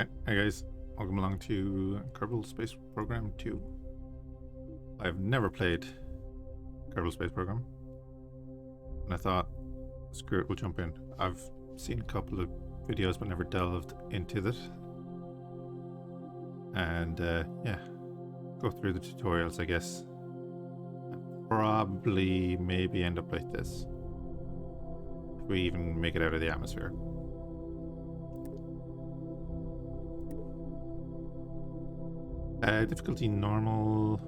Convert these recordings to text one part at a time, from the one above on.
Hey guys, welcome along to Kerbal Space Program 2. I've never played Kerbal Space Program, and I thought, screw it, we'll jump in. I've seen a couple of videos but never delved into it. And yeah, go through the tutorials, I guess. Probably maybe end up like this, if we even make it out of the atmosphere. Difficulty normal.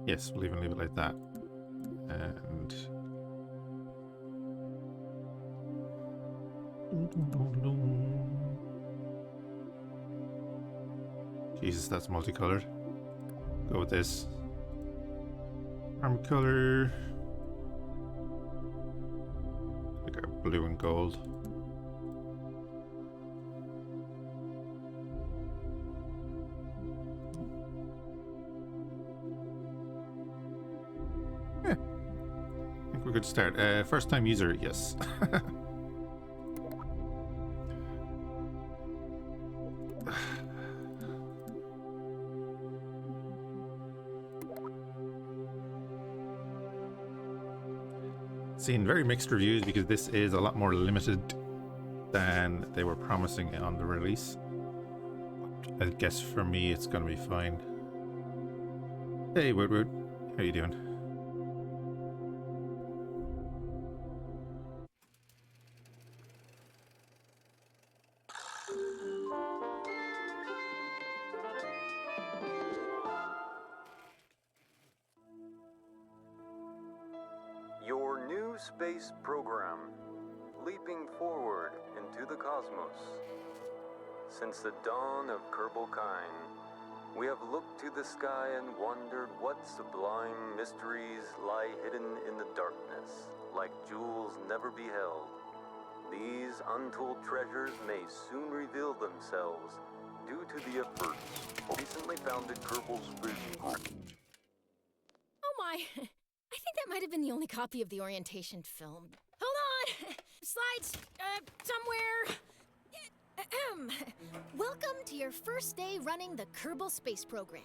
Yes, we'll even leave it like that. And Jesus, that's multicolored. Go with this. Armor color. Blue and gold. Yeah, I think we're good to start. First time user, yes. Seen very mixed reviews because this is a lot more limited than they were promising on the release. I guess for me it's gonna be fine. Hey Woodwood, how you doing? Your new space program, leaping forward into the cosmos. Since the dawn of Kerbal kind, we have looked to the sky and wondered what sublime mysteries lie hidden in the darkness, like jewels never beheld. These untold treasures may soon reveal themselves due to the efforts of recently founded Kerbal Space Program. Oh my! I think that might have been the only copy of the orientation film. Hold on! Slides, somewhere. Welcome to your first day running the Kerbal Space Program.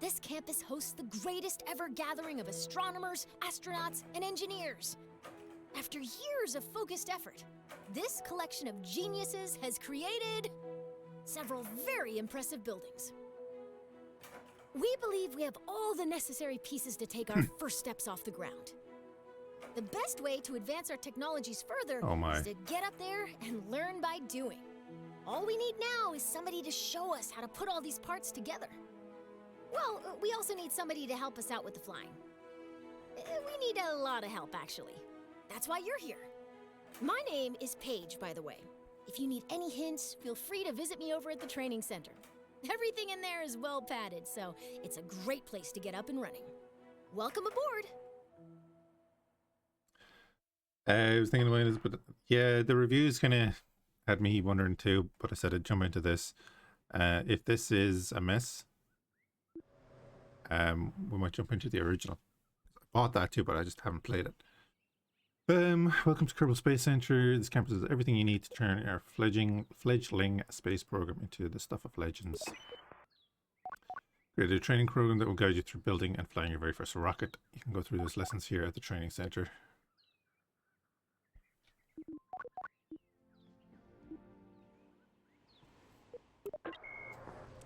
This campus hosts the greatest ever gathering of astronomers, astronauts, and engineers. After years of focused effort, this collection of geniuses has created several very impressive buildings. We believe we have all the necessary pieces to take our first steps off the ground. The best way to advance our technologies further is to get up there and learn by doing. All we need now is somebody to show us how to put all these parts together. Well, we also need somebody to help us out with the flying. We need a lot of help, actually. That's why you're here. My name is Paige, by the way. If you need any hints, feel free to visit me over at the training center. Everything in there is well padded, so it's a great place to get up and running. Welcome aboard! I was thinking about this, but yeah, the reviews kind of had me wondering too, but I said I'd jump into this. If this is a mess, we might jump into the original. I bought that too, but I just haven't played it. Welcome to Kerbal Space Center. This campus is everything you need to turn our fledgling space program into the stuff of legends. Create a training program that will guide you through building and flying your very first rocket. You can go through those lessons here at the training center.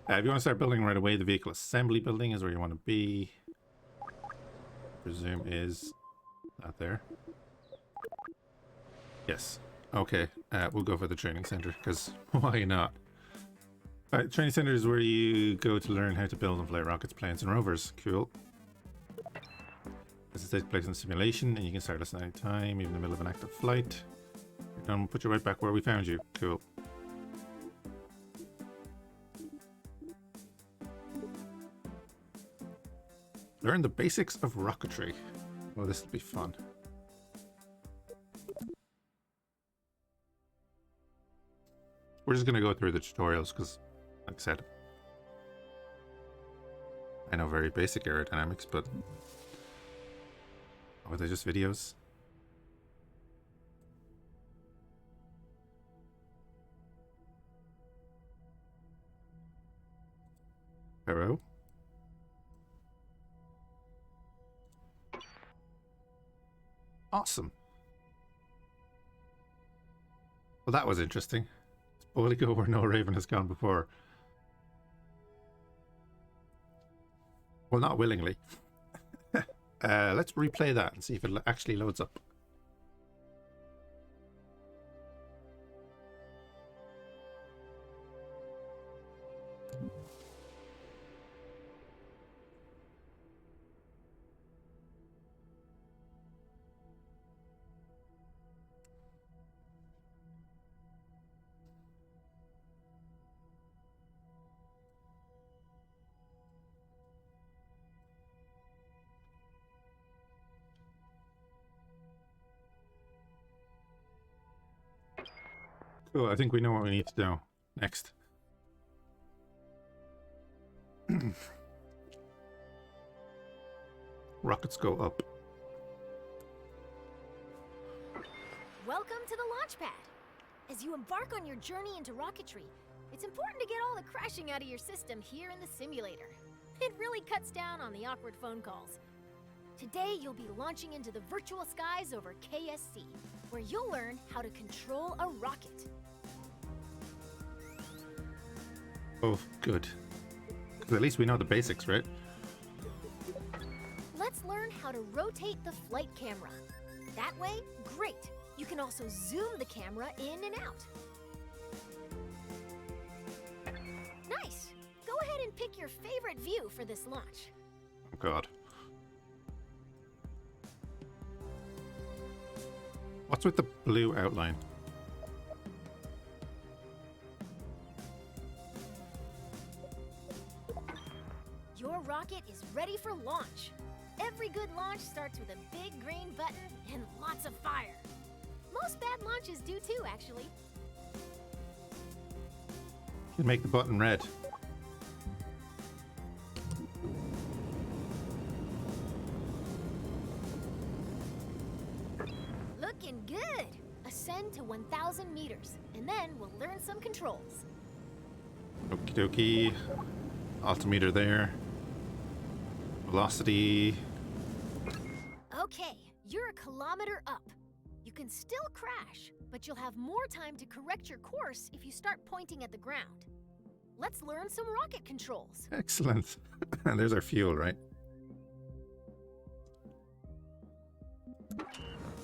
If you want to start building right away, the vehicle assembly building is where you want to be. Presume is not there. Yes. Okay. We'll go for the training center, because why not? Alright, training center is where you go to learn how to build and fly rockets, planes, and rovers. Cool. This takes place in simulation, and you can start this at any time, even in the middle of an active flight. You're done, we'll put you right back where we found you. Cool. Learn the basics of rocketry. Well, this will be fun. We're just going to go through the tutorials because, like I said, I know very basic aerodynamics, but Or are they just videos? Hello? Awesome. Well, that was interesting. It's boldly go where no raven has gone before. Well, not willingly. Let's replay that and see if it actually loads up. Cool, I think we know what we need to do next. Rockets go up. Welcome to the launch pad. As you embark on your journey into rocketry, it's important to get all the crashing out of your system here in the simulator. It really cuts down on the awkward phone calls. Today, you'll be launching into the virtual skies over KSC, where you'll learn how to control a rocket. Oh, good. 'Cause at least we know the basics, right? Let's learn how to rotate the flight camera. That way, great. You can also zoom the camera in and out. Nice. Go ahead and pick your favorite view for this launch. Oh, God. What's with the blue outline? Your rocket is ready for launch. Every good launch starts with a big green button and lots of fire. Most bad launches do too, actually. You can make the button red. Looking good. Ascend to 1,000 meters, and then we'll learn some controls. Okie dokie. Altimeter there. Velocity. Okay, you're a kilometer up. You can still crash, but you'll have more time to correct your course if you start pointing at the ground. Let's learn some rocket controls. Excellent. And there's our fuel, right?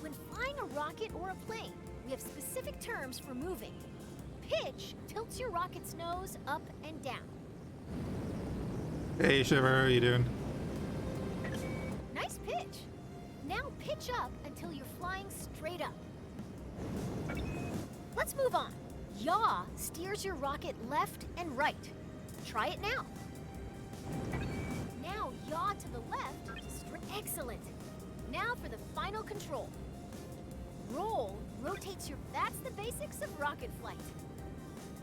When flying a rocket or a plane, we have specific terms for moving. Pitch tilts your rocket's nose up and down. Hey, Shiver, how are you doing? Nice pitch. Now pitch up until you're flying straight up. Let's move on. Yaw steers your rocket left and right. Try it now. Now yaw to the left. Excellent. Now for the final control. Roll rotates your... That's the basics of rocket flight.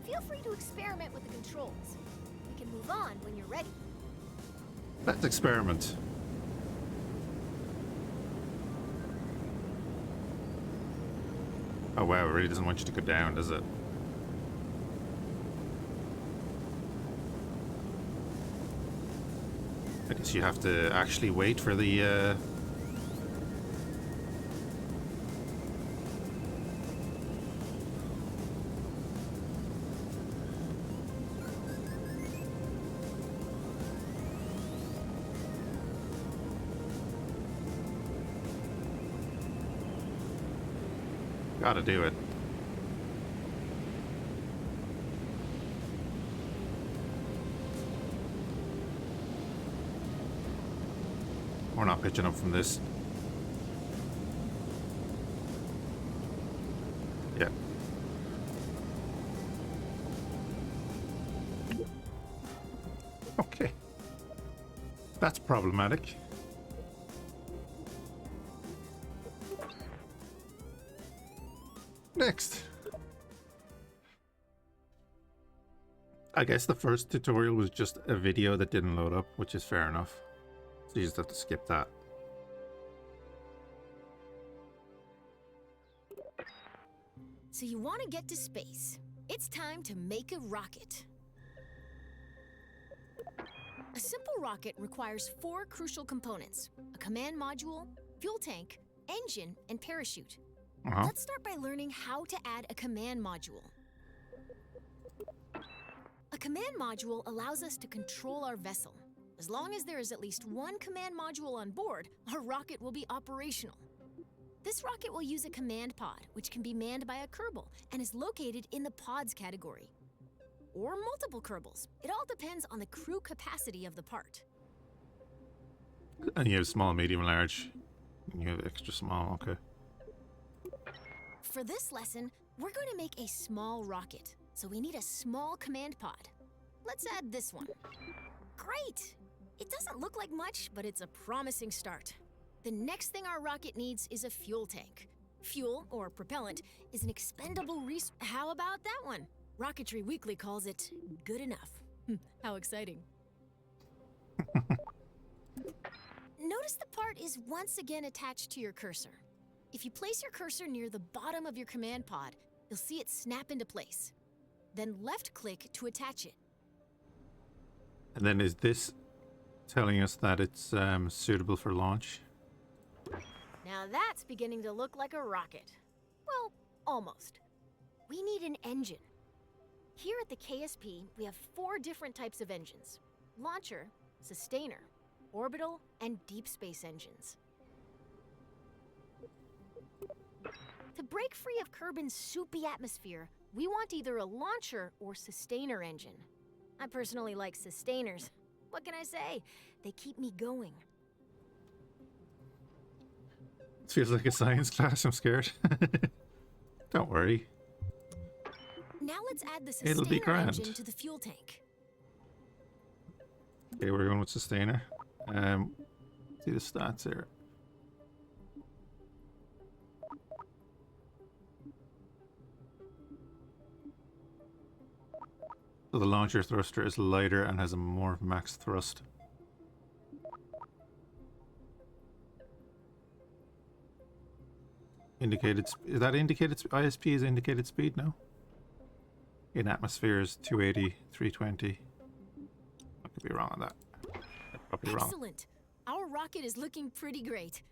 Feel free to experiment with the controls. We can move on when you're ready. Let's experiment. Oh wow, it really doesn't want you to go down, does it? I guess you have to actually wait for the gotta do it. We're not pitching up from this. Yeah. Okay. That's problematic. Next. I guess the first tutorial was just a video that didn't load up, which is fair enough. So you just have to skip that. So you want to get to space. It's time to make a rocket. A simple rocket requires 4 crucial components: a command module, fuel tank, engine, and parachute. Let's start by learning how to add a command module. A command module allows us to control our vessel. As long as there is at least 1 command module on board, our rocket will be operational. This rocket will use a command pod, which can be manned by a Kerbal and is located in the pods category. Or multiple Kerbals. It all depends on the crew capacity of the part. And you have small, medium, large. And you have extra small, okay. For this lesson, we're going to make a small rocket, so we need a small command pod. Let's add this one. Great! It doesn't look like much, but it's a promising start. The next thing our rocket needs is a fuel tank. Fuel, or propellant, is an expendable resource. How about that one? Rocketry Weekly calls it good enough. How exciting. Notice the part is once again attached to your cursor. If you place your cursor near the bottom of your command pod, you'll see it snap into place. Then left-click to attach it. And then is this telling us that it's suitable for launch? Now that's beginning to look like a rocket. Well, almost. We need an engine. Here at the KSP, we have 4 different types of engines: launcher, sustainer, orbital, and deep space engines. To break free of Kerbin's soupy atmosphere, we want either a launcher or sustainer engine. I personally like sustainers. What can I say? They keep me going. It feels like a science class, I'm scared. Don't worry. Now let's add the It'll be sustainer grand. engine to the fuel tank. Okay, we're going with sustainer. See the stats here. So the launcher thruster is lighter and has a more max thrust. Indicated, is that indicated, ISP is indicated speed now? In atmosphere is 280, 320. I could be wrong on that. I'm probably wrong. Excellent. Our rocket is looking pretty great.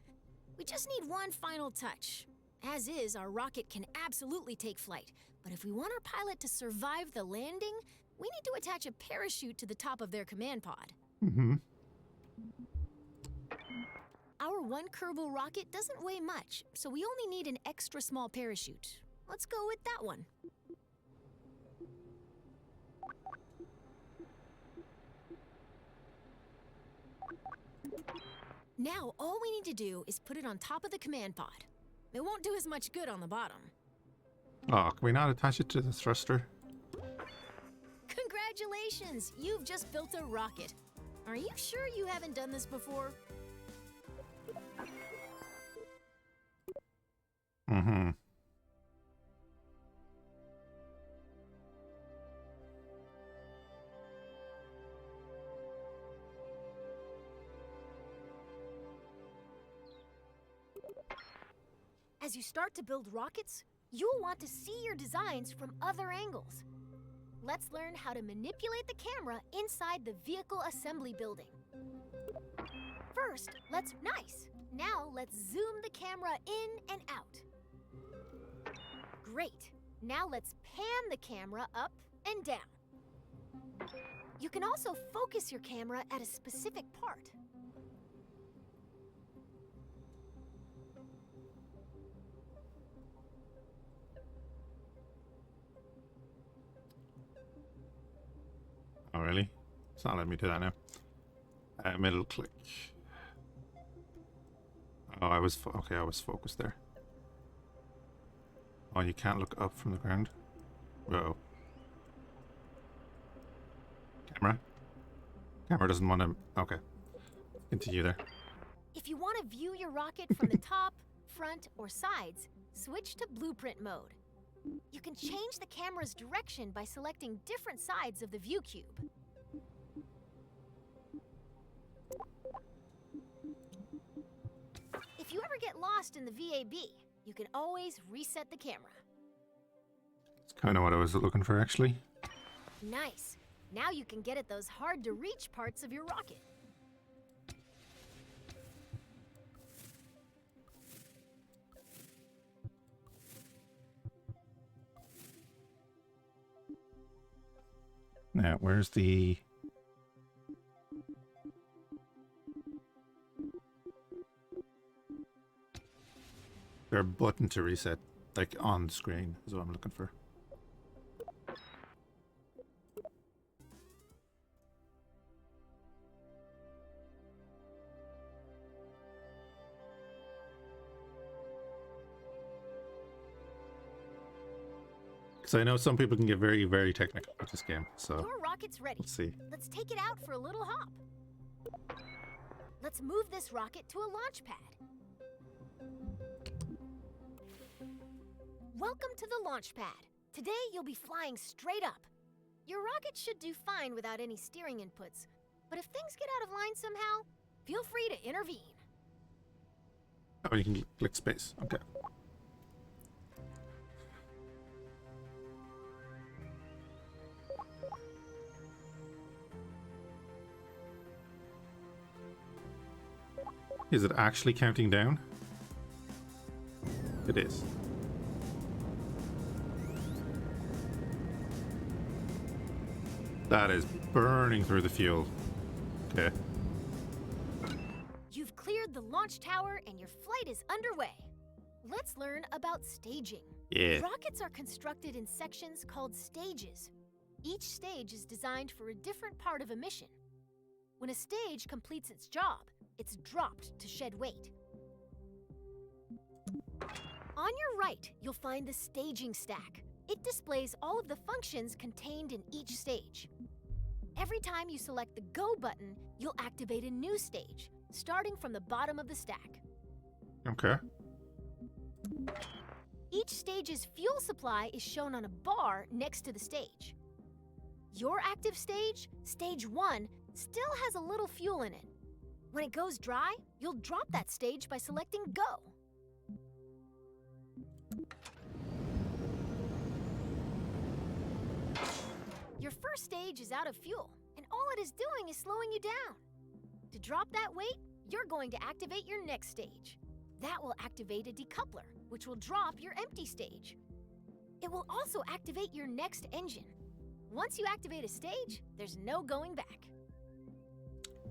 We just need one final touch. As is, our rocket can absolutely take flight. But if we want our pilot to survive the landing, we need to attach a parachute to the top of their command pod. Our 1 Kerbal rocket doesn't weigh much, so we only need an extra small parachute. Let's go with that one. Now, all we need to do is put it on top of the command pod. It won't do as much good on the bottom. Oh, can we not attach it to the thruster? Congratulations! You've just built a rocket. Are you sure you haven't done this before? As you start to build rockets, you'll want to see your designs from other angles. Let's learn how to manipulate the camera inside the vehicle assembly building. First, nice! Now let's zoom the camera in and out. Great! Now let's pan the camera up and down. You can also focus your camera at a specific part. Oh, really? It's not letting me do that now. Middle click. Oh, I was okay. I was focused there. Oh, you can't look up from the ground. Whoa. Camera doesn't want to. Okay. Continue there. If you want to view your rocket from the top, front, or sides, switch to blueprint mode. You can change the camera's direction by selecting different sides of the view cube. If you ever get lost in the VAB, you can always reset the camera. Kind of what I was looking for, actually. Nice. Now you can get at those hard-to-reach parts of your rocket. Now, where's the... There a button to reset, like on screen, is what I'm looking for. Because I know some people can get very, very technical with this game, so Your rocket's ready. let's see. Let's take it out for a little hop. Let's move this rocket to a launch pad. Welcome to the launch pad. Today you'll be flying straight up. Your rocket should do fine without any steering inputs, but if things get out of line somehow, feel free to intervene. Oh, you can click space. Okay. Is it actually counting down? It is. That is burning through the fuel. Okay. You've cleared the launch tower and your flight is underway. Let's learn about staging. Yeah. Rockets are constructed in sections called stages. Each stage is designed for a different part of a mission. When a stage completes its job, it's dropped to shed weight. On your right, you'll find the staging stack. It displays all of the functions contained in each stage. Every time you select the Go button, you'll activate a new stage, starting from the bottom of the stack. Okay. Each stage's fuel supply is shown on a bar next to the stage. Your active stage, Stage 1, still has a little fuel in it. When it goes dry, you'll drop that stage by selecting Go. Your first stage is out of fuel, and all it is doing is slowing you down. To drop that weight, you're going to activate your next stage. That will activate a decoupler, which will drop your empty stage. It will also activate your next engine. Once you activate a stage, there's no going back.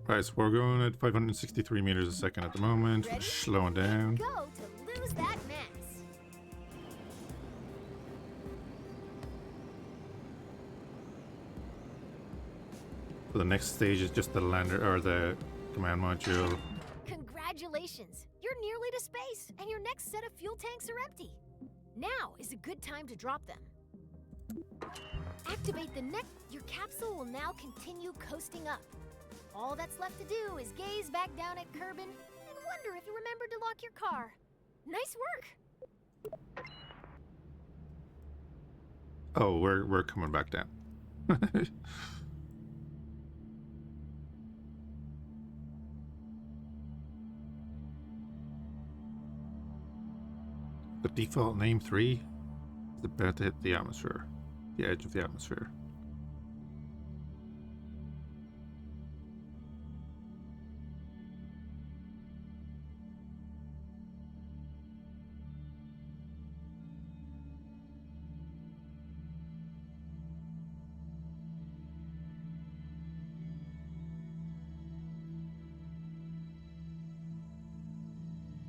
Right, so we're going at 563 meters a second at the moment. Ready? Slowing down. Go to lose that mass. So the next stage is just the lander or the command module. Congratulations! You're nearly to space, and your next set of fuel tanks are empty. Now is a good time to drop them. Activate the next. Your capsule will now continue coasting up. All that's left to do is gaze back down at Kerbin and wonder if you remembered to lock your car. Nice work! Oh, we're coming back down. The default name 3 is about to hit the atmosphere, the edge of the atmosphere.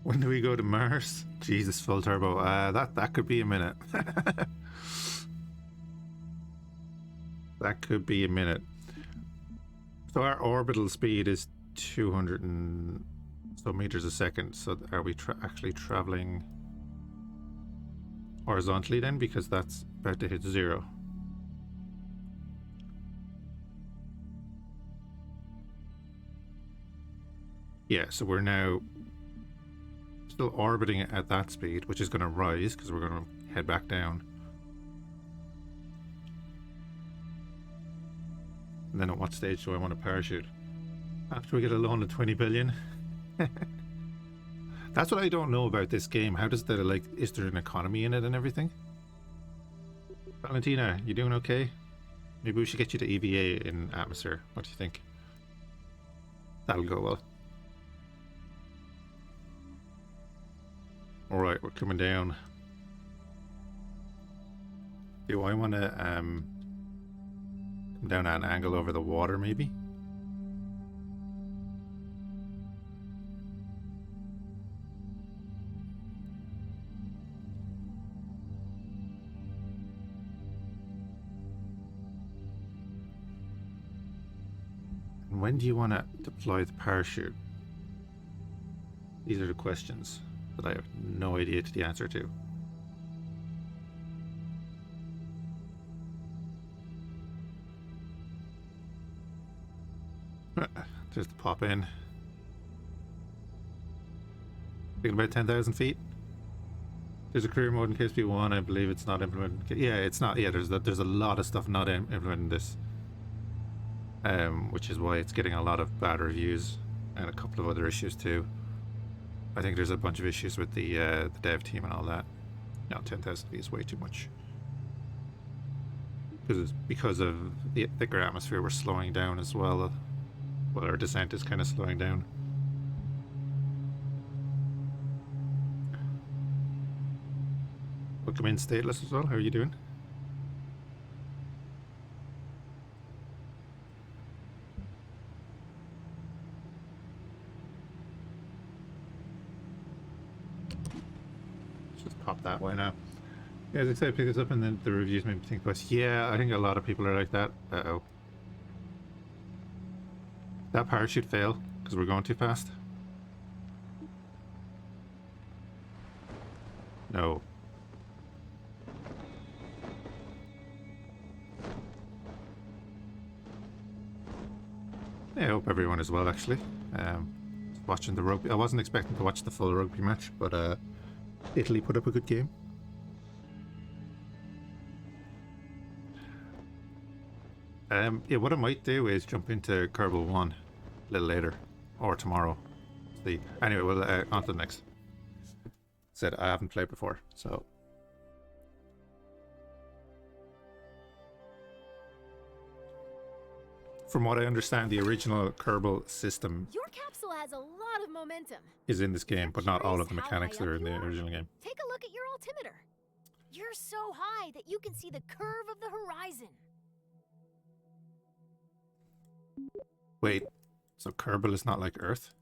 When do we go to Mars? Jesus, full turbo. That could be a minute. That could be a minute. So our orbital speed is 200 and so meters a second. So are we actually traveling horizontally then? Because that's about to hit 0. Yeah, so we're now still orbiting at that speed, which is going to rise because we're going to head back down. And then at what stage do I want to parachute? After we get a loan of 20 billion? That's what I don't know about this game. How does the, like, is there an economy in it and everything? Valentina, you doing okay? Maybe we should get you to EVA in atmosphere. What do you think? That'll go well. Alright, we're coming down. Do I want to come down at an angle over the water, maybe? And when do you want to deploy the parachute? These are the questions that I have no idea to the answer to. Just to pop in. Thinking about 10,000 feet. There's a career mode in KSP1. I believe it's not implemented. Yeah, it's not. Yeah, there's a lot of stuff not implemented in this, which is why it's getting a lot of bad reviews and a couple of other issues too. I think there's a bunch of issues with the dev team and all that. No, 10,000 feet is way too much. Because of the thicker atmosphere, we're slowing down as well. Well, our descent is kind of slowing down. Welcome in, Stateless, as well. How are you doing? Let's just pop that way now. Yeah, as I said, pick this up and then the reviews made me think twice. Yeah, I think a lot of people are like that. Uh-oh. That parachute fail because we're going too fast? No. Yeah, I hope everyone is well, actually. Watching the rugby. I wasn't expecting to watch the full rugby match, but Italy put up a good game. Yeah, what I might do is jump into Kerbal 1 a little later, or tomorrow. See. Anyway, well, on to the next. Said I haven't played before, so. From what I understand, the original Kerbal system Your capsule has a lot of momentum. is in this game, but not all of the mechanics that are in the original game. Take a look at your altimeter. You're so high that you can see the curve of the horizon. Wait, so Kerbal is not like Earth?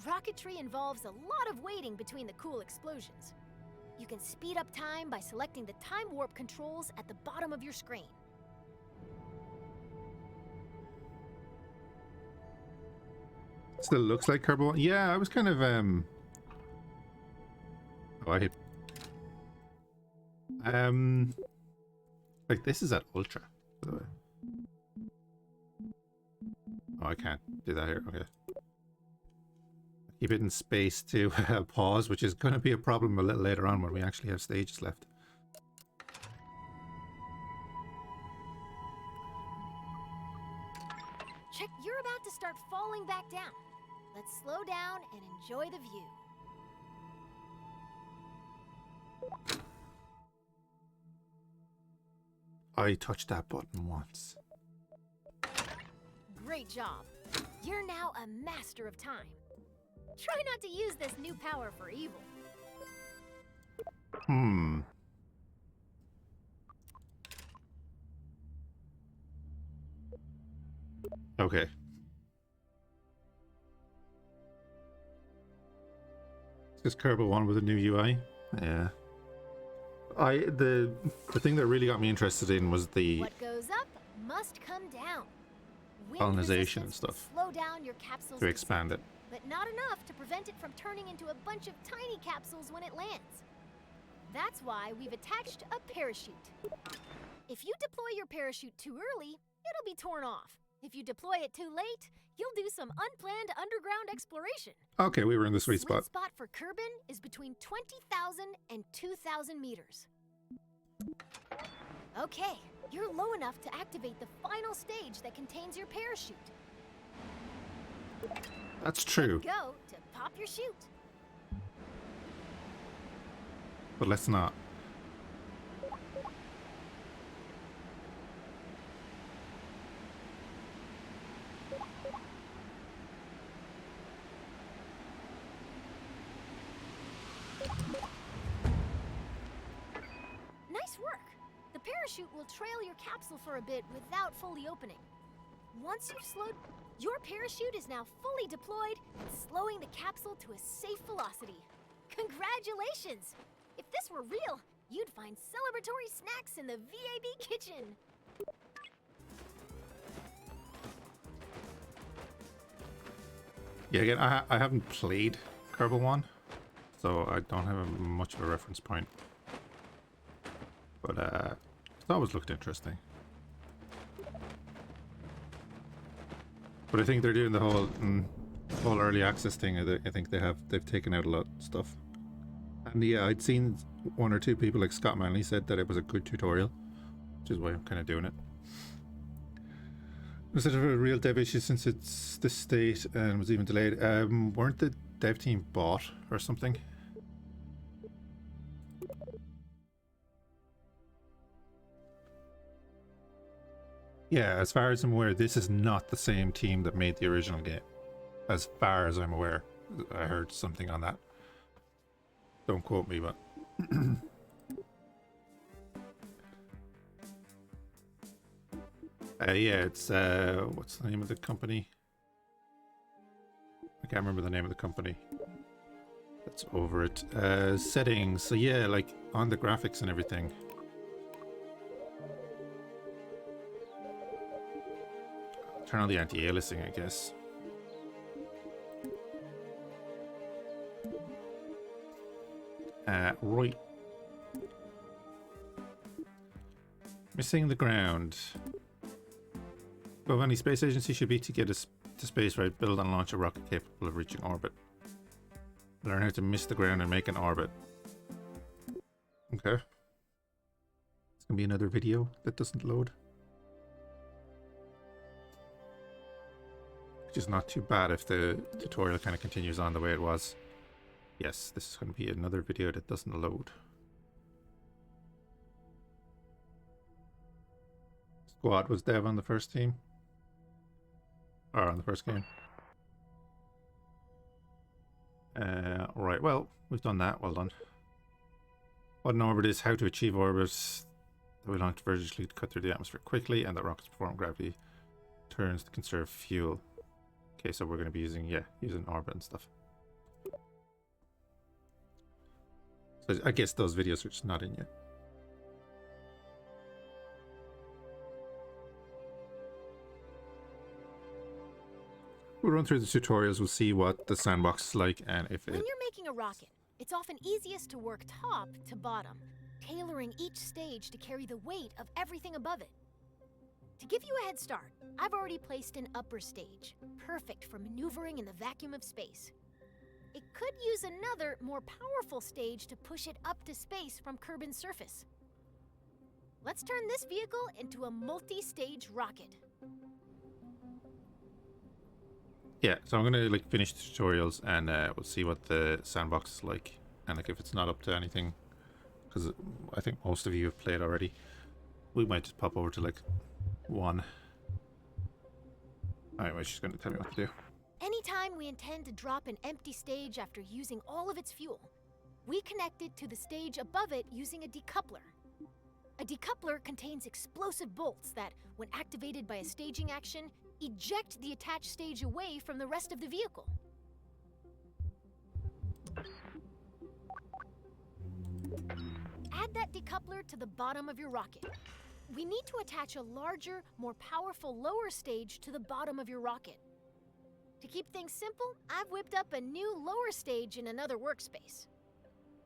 Rocketry involves a lot of waiting between the cool explosions. You can speed up time by selecting the time warp controls at the bottom of your screen. Still looks like Kerbal 1. Yeah, I was kind of Oh, I hit. Like this is at Ultra, by the way. Oh, I can't do that here. Okay. Keep it in space to pause, which is going to be a problem a little later on when we actually have stages left. Check, you're about to start falling back down. Let's slow down and enjoy the view. I touched that button once. Great job. You're now a master of time. Try not to use this new power for evil. Okay. Is this Kerbal 1 with a new UI? Yeah. The thing that really got me interested in was the What goes up must come down. Wind colonization and resistance stuff will slow down your capsule's to expand it. descent, but not enough to prevent it from turning into a bunch of tiny capsules when it lands. That's why we've attached a parachute. If you deploy your parachute too early, it'll be torn off. If you deploy it too late, you'll do some unplanned underground exploration. Okay, we were in the sweet spot. The spot for Kerbin is between 20,000 and 2,000 meters. Okay, you're low enough to activate the final stage that contains your parachute. That's true. Go to pop your chute. But let's not. Nice work. The parachute will trail your capsule for a bit without fully opening. Once you've slowed, your parachute is now fully deployed and slowing the capsule to a safe velocity. Congratulations! If this were real, you'd find celebratory snacks in the VAB kitchen. Yeah, again, I haven't played Kerbal 1, so I don't have much of a reference point. But it always looked interesting. But I think they're doing the whole early access thing. I think they've taken out a lot of stuff. And yeah, I'd seen one or two people like Scott Manley said that it was a good tutorial, which is why I'm kind of doing it. Was it a real dev issue since it's this state and was even delayed? Weren't the dev team bought or something? Yeah, as far as I'm aware, this is not the same team that made the original game. As far as I'm aware. I heard something on that. Don't quote me, but... yeah, it's... what's the name of the company? I can't remember the name of the company. That's over it. Settings. So yeah, like on the graphics and everything. Turn on the anti-aliasing, I guess. Right. Missing the ground. Well, any space agency should be to get us to space, right? Build and launch a rocket capable of reaching orbit. Learn how to miss the ground and make an orbit. Okay. It's gonna be another video that doesn't load. Which is not too bad if the tutorial kind of continues on the way it was. Yes, this is going to be another video that doesn't load. Squad was dev on the first team. Or on the first game. Right, well, we've done that. Well done. What an orbit is, how to achieve orbits that we launch vertically to cut through the atmosphere quickly, and that rockets perform gravity turns to conserve fuel. Okay, so we're going to be using, yeah, using orbit and stuff. So I guess those videos are just not in yet. We'll run through the tutorials, we'll see what the sandbox is like and if When you're making a rocket, it's often easiest to work top to bottom, tailoring each stage to carry the weight of everything above it. To give you a head start, I've already placed an upper stage, perfect for maneuvering in the vacuum of space. It could use another, more powerful stage to push it up to space from Kerbin's surface. Let's turn this vehicle into a multi-stage rocket. Yeah, so I'm gonna like finish the tutorials and we'll see what the sandbox is like, and like if it's not up to anything, because I think most of you have played already, we might just pop over to like 1. Anyway, she's gonna tell me what to do. Anytime we intend to drop an empty stage after using all of its fuel, we connect it to the stage above it using a decoupler. A decoupler contains explosive bolts that, when activated by a staging action, eject the attached stage away from the rest of the vehicle. Add that decoupler to the bottom of your rocket. We need to attach a larger, more powerful lower stage to the bottom of your rocket. To keep things simple, I've whipped up a new lower stage in another workspace.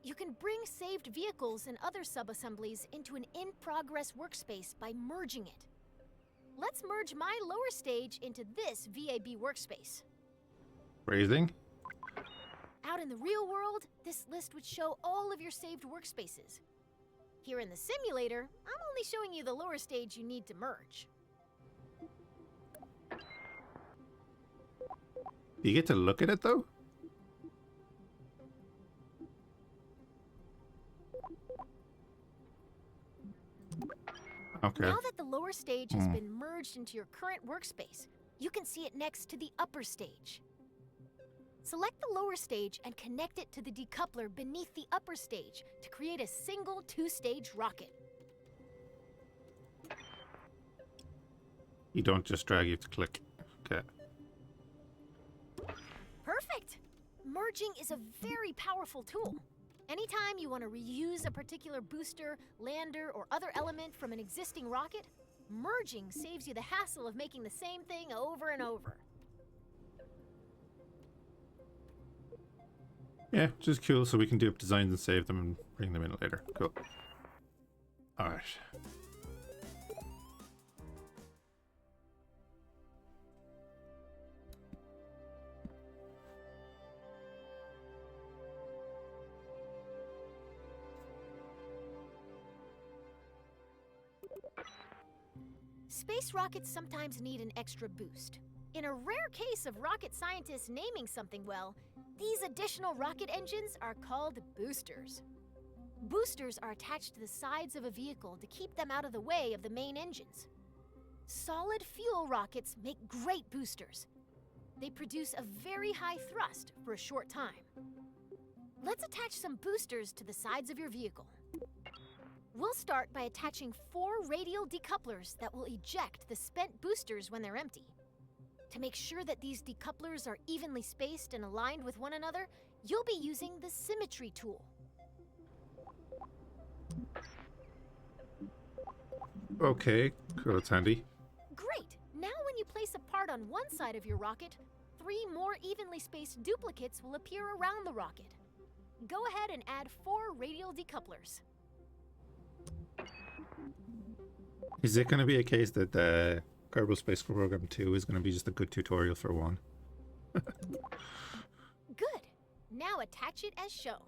You can bring saved vehicles and other sub-assemblies into an in-progress workspace by merging it. Let's merge my lower stage into this VAB workspace. Phrasing. Out in the real world, this list would show all of your saved workspaces. Here in the simulator, I'm only showing you the lower stage you need to merge. Do you get to look at it though? Okay. Now that the lower stage has been merged into your current workspace, you can see it next to the upper stage. Select the lower stage and connect it to the decoupler beneath the upper stage to create a single two-stage rocket. You don't just drag, you have to click. Okay. Perfect! Merging is a very powerful tool. Anytime you want to reuse a particular booster, lander, or other element from an existing rocket, merging saves you the hassle of making the same thing over and over. Yeah, which is cool, so we can do up designs and save them and bring them in later. Cool. Alright. Space rockets sometimes need an extra boost. In a rare case of rocket scientists naming something well, these additional rocket engines are called boosters. Boosters are attached to the sides of a vehicle to keep them out of the way of the main engines. Solid fuel rockets make great boosters. They produce a very high thrust for a short time. Let's attach some boosters to the sides of your vehicle. We'll start by attaching 4 radial decouplers that will eject the spent boosters when they're empty. To make sure that these decouplers are evenly spaced and aligned with one another, you'll be using the symmetry tool. Okay, cool, it's handy. Great! Now when you place a part on one side of your rocket, 3 more evenly spaced duplicates will appear around the rocket. Go ahead and add 4 radial decouplers. Is it going to be a case that the Kerbal Space Program 2 is going to be just a good tutorial for 1? Good. Now attach it as shown.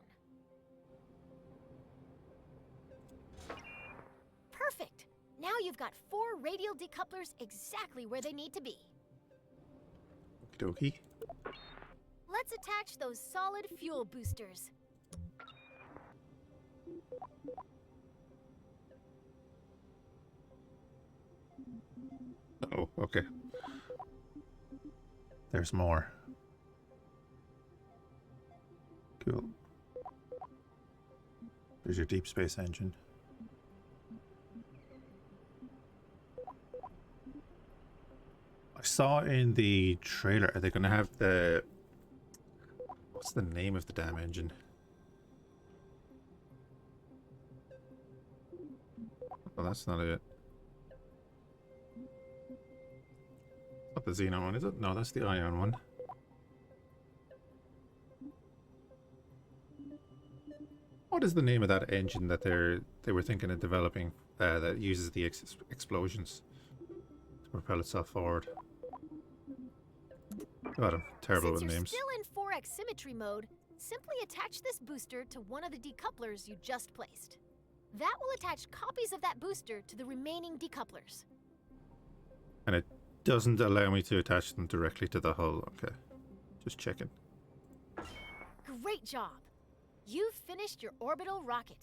Perfect. Now you've got 4 radial decouplers exactly where they need to be. Okie dokie. Let's attach those solid fuel boosters. Oh, okay. There's more. Cool. There's your deep space engine. I saw in the trailer, are they going to have the... What's the name of the damn engine? Well, that's not it. Not the Xenon one, is it? No, that's the Ion one. What is the name of that engine that they were thinking of developing that uses the explosions to propel itself forward? God, I'm terrible with Since you're names. still in 4x symmetry mode, simply attach this booster to one of the decouplers you just placed. That will attach copies of that booster to the remaining decouplers. And it doesn't allow me to attach them directly to the hull. Okay, just checking. Great job! You've finished your orbital rocket.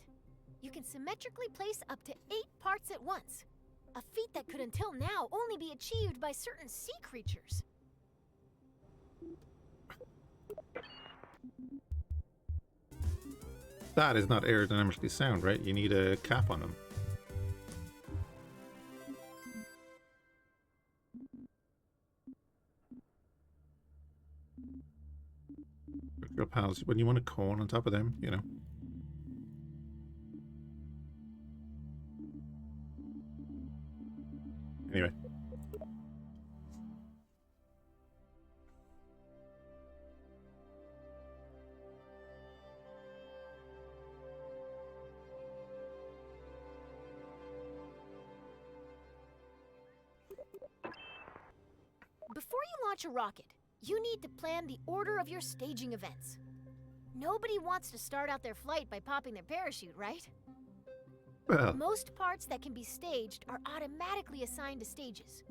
You can symmetrically place up to 8 parts at once, a feat that could until now only be achieved by certain sea creatures. That is not aerodynamically sound, right? You need a cap on them. Your pals, when you want a cone on top of them, you know. Anyway. Before you launch a rocket, you need to plan the order of your staging events. Nobody wants to start out their flight by popping their parachute, right? Well, Most parts that can be staged are automatically assigned to stages.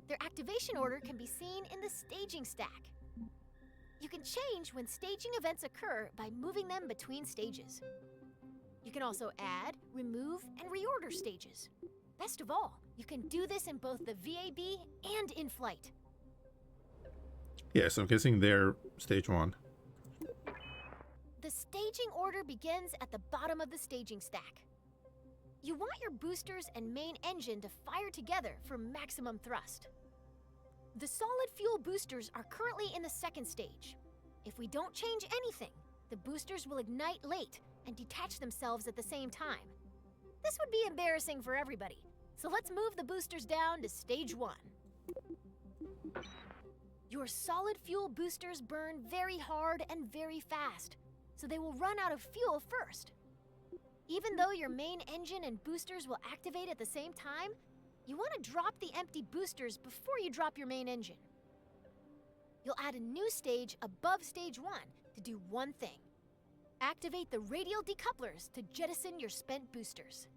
Their activation order can be seen in the staging stack. You can change when staging events occur by moving them between stages. You can also add, remove, and reorder. shorter stages. Best of all, you can do this in both the VAB and in flight. Yeah, so I'm guessing they're stage 1. The staging order begins at the bottom of the staging stack. You want your boosters and main engine to fire together for maximum thrust. The solid fuel boosters are currently in the second stage. If we don't change anything, the boosters will ignite late and detach themselves at the same time. This would be embarrassing for everybody, so let's move the boosters down to stage 1. Your solid fuel boosters burn very hard and very fast, so they will run out of fuel first. Even though your main engine and boosters will activate at the same time, you want to drop the empty boosters before you drop your main engine. You'll add a new stage above stage 1 to do one thing. Activate the radial decouplers to jettison your spent boosters.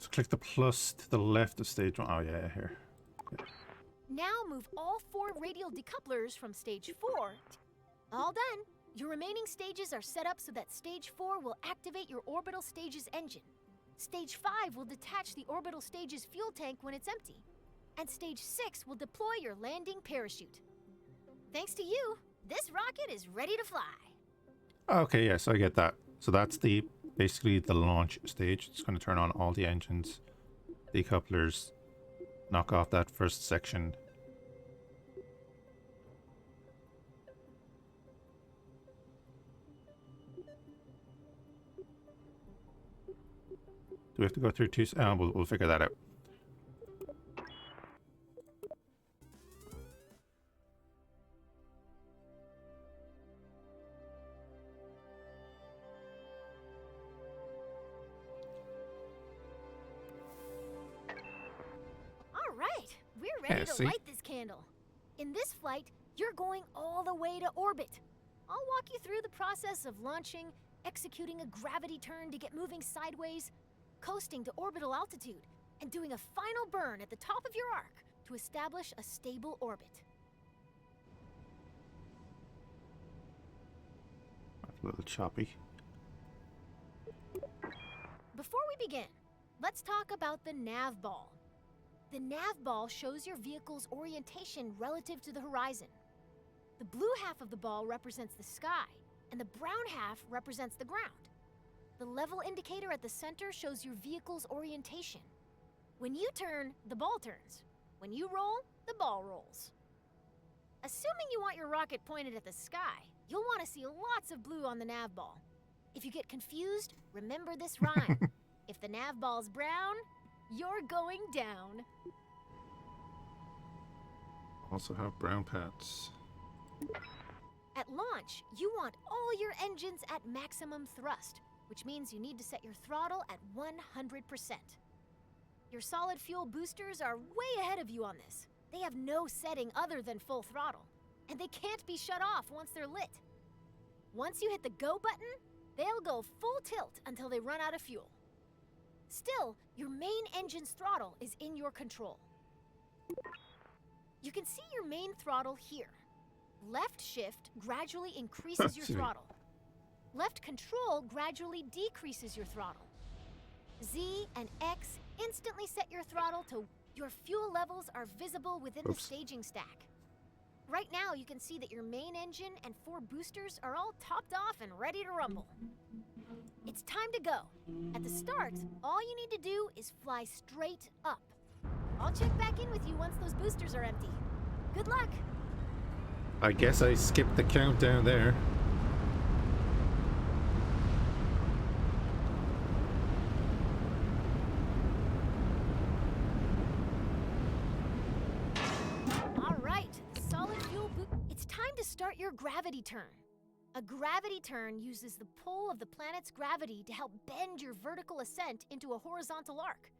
So click the plus to the left of stage 1. Oh yeah, here. Yeah. Now move all 4 radial decouplers from stage 4. All done. Your remaining stages are set up so that stage 4 will activate your orbital stage's engine. Stage 5 will detach the orbital stage's fuel tank when it's empty. And stage 6 will deploy your landing parachute. Thanks to you, this rocket is ready to fly. Okay, yes, I get that. So that's basically the launch stage. It's going to turn on all the engines, decouplers, knock off that first section. Do we have to go through 2? We'll figure that out. All right, we're ready to see? light this candle. In this flight, you're going all the way to orbit. I'll walk you through the process of launching, executing a gravity turn to get moving sideways, coasting to orbital altitude, and doing a final burn at the top of your arc to establish a stable orbit. That's a little choppy. Before we begin, let's talk about the nav ball. The nav ball shows your vehicle's orientation relative to the horizon. The blue half of the ball represents the sky, and the brown half represents the ground. The level indicator at the center shows your vehicle's orientation. When you turn, the ball turns. When you roll, the ball rolls. Assuming you want your rocket pointed at the sky, you'll want to see lots of blue on the nav ball. If you get confused, remember this rhyme. If the nav ball's brown, you're going down. Also have brown pads. At launch, you want all your engines at maximum thrust, which means you need to set your throttle at 100%. Your solid fuel boosters are way ahead of you on this. They have no setting other than full throttle, and they can't be shut off once they're lit. Once you hit the go button, they'll go full tilt until they run out of fuel. Still, your main engine's throttle is in your control. You can see your main throttle here. Left shift gradually increases your throttle. Left control gradually decreases your throttle. Z and X instantly set your throttle to your fuel levels are visible within the staging stack. Right now you can see that your main engine and 4 boosters are all topped off and ready to rumble. It's time to go. At the start, all you need to do is fly straight up. I'll check back in with you once those boosters are empty. Good luck! I guess I skipped the countdown there. All right, solid fuel it's time to start your gravity turn. A gravity turn uses the pull of the planet's gravity to help bend your vertical ascent into a horizontal arc.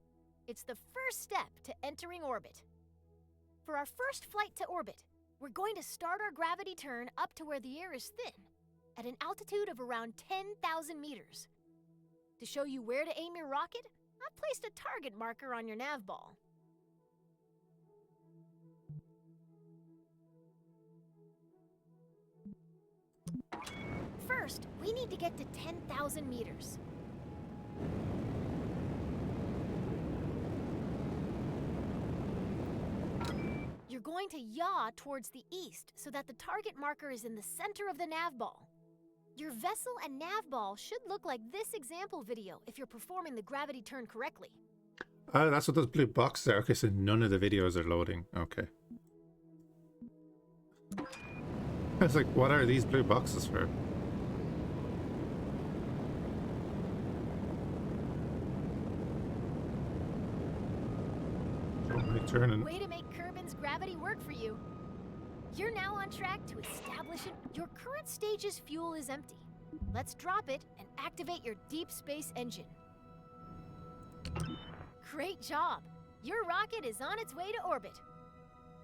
It's the first step to entering orbit. For our first flight to orbit, we're going to start our gravity turn up to where the air is thin, at an altitude of around 10,000 meters. To show you where to aim your rocket, I've placed a target marker on your nav ball. first, we need to get to 10,000 meters. You're going to yaw towards the east so that the target marker is in the center of the nav ball. Your vessel and nav ball should look like this example video if you're performing the gravity turn correctly. That's what those blue boxes are. Okay, so none of the videos are loading. Okay. It's like, what are these blue boxes for? Turning. Way to make Kerbin's gravity work for you. You're now on track to establish it. Your current stage's fuel is empty. Let's drop it and activate your deep space engine. Great job! Your rocket is on its way to orbit.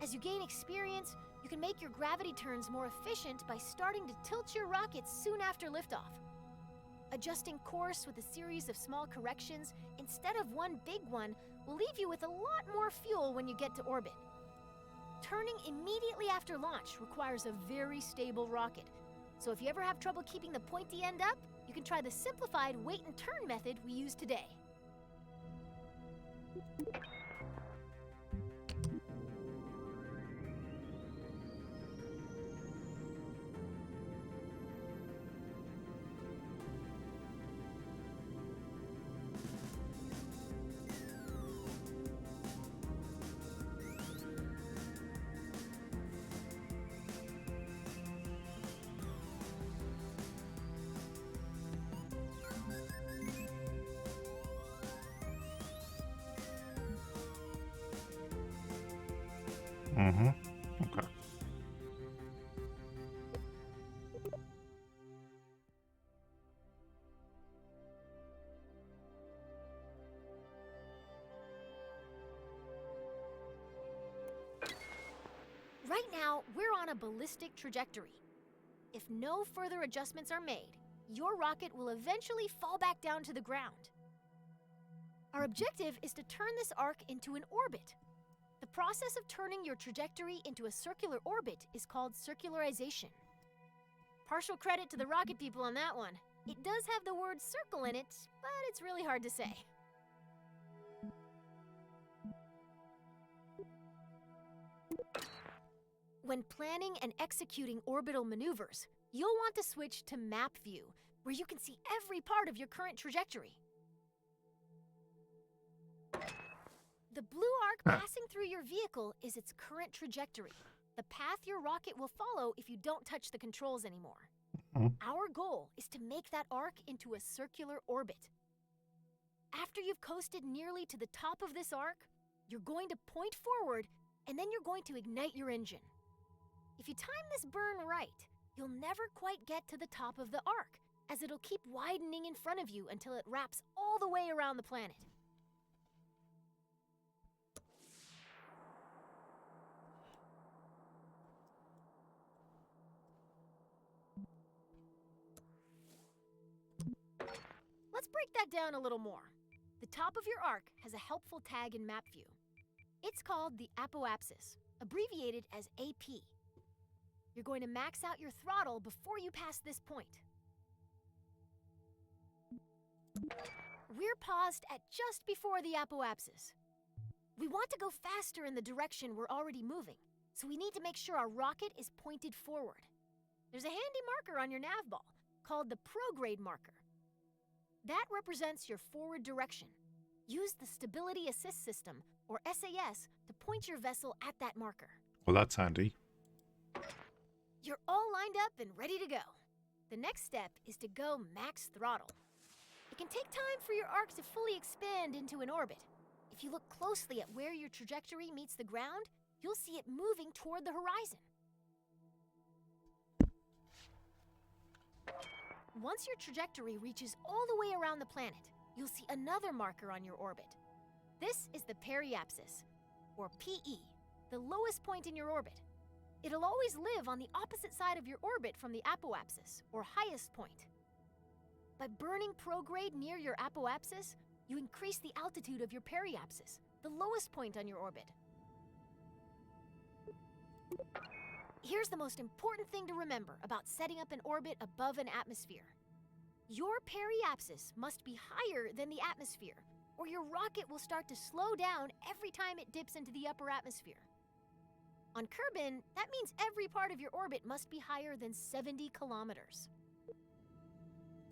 As you gain experience, you can make your gravity turns more efficient by starting to tilt your rocket soon after liftoff. Adjusting course with a series of small corrections instead of one big one will leave you with a lot more fuel when you get to orbit. Turning immediately after launch requires a very stable rocket, so if you ever have trouble keeping the pointy end up, you can try the simplified wait and turn method we use today. Okay. Right now, we're on a ballistic trajectory. If no further adjustments are made, your rocket will eventually fall back down to the ground. Our objective is to turn this arc into an orbit. The process of turning your trajectory into a circular orbit is called circularization. Partial credit to the rocket people on that one. It does have the word circle in it, but it's really hard to say. When planning and executing orbital maneuvers, you'll want to switch to map view, where you can see every part of your current trajectory. The blue arc passing through your vehicle is its current trajectory, the path your rocket will follow if you don't touch the controls anymore. Our goal is to make that arc into a circular orbit. After you've coasted nearly to the top of this arc, you're going to point forward, and then you're going to ignite your engine. If you time this burn right, you'll never quite get to the top of the arc, as it'll keep widening in front of you until it wraps all the way around the planet. Let's break that down a little more. The top of your arc has a helpful tag in map view. It's called the apoapsis, abbreviated as AP. You're going to max out your throttle before you pass this point. We're paused at just before the apoapsis. We want to go faster in the direction we're already moving, so we need to make sure our rocket is pointed forward. There's a handy marker on your nav ball called the prograde marker. That represents your forward direction. Use the Stability Assist System, or SAS, to point your vessel at that marker. Well, that's handy. You're all lined up and ready to go. The next step is to go max throttle. It can take time for your arc to fully expand into an orbit. If you look closely at where your trajectory meets the ground, you'll see it moving toward the horizon. Once your trajectory reaches all the way around the planet, you'll see another marker on your orbit. This is the periapsis, or PE, the lowest point in your orbit. It'll always live on the opposite side of your orbit from the apoapsis, or highest point. By burning prograde near your apoapsis, you increase the altitude of your periapsis, the lowest point on your orbit. here's the most important thing to remember about setting up an orbit above an atmosphere. Your periapsis must be higher than the atmosphere, or your rocket will start to slow down every time it dips into the upper atmosphere. On Kerbin, that means every part of your orbit must be higher than 70 kilometers.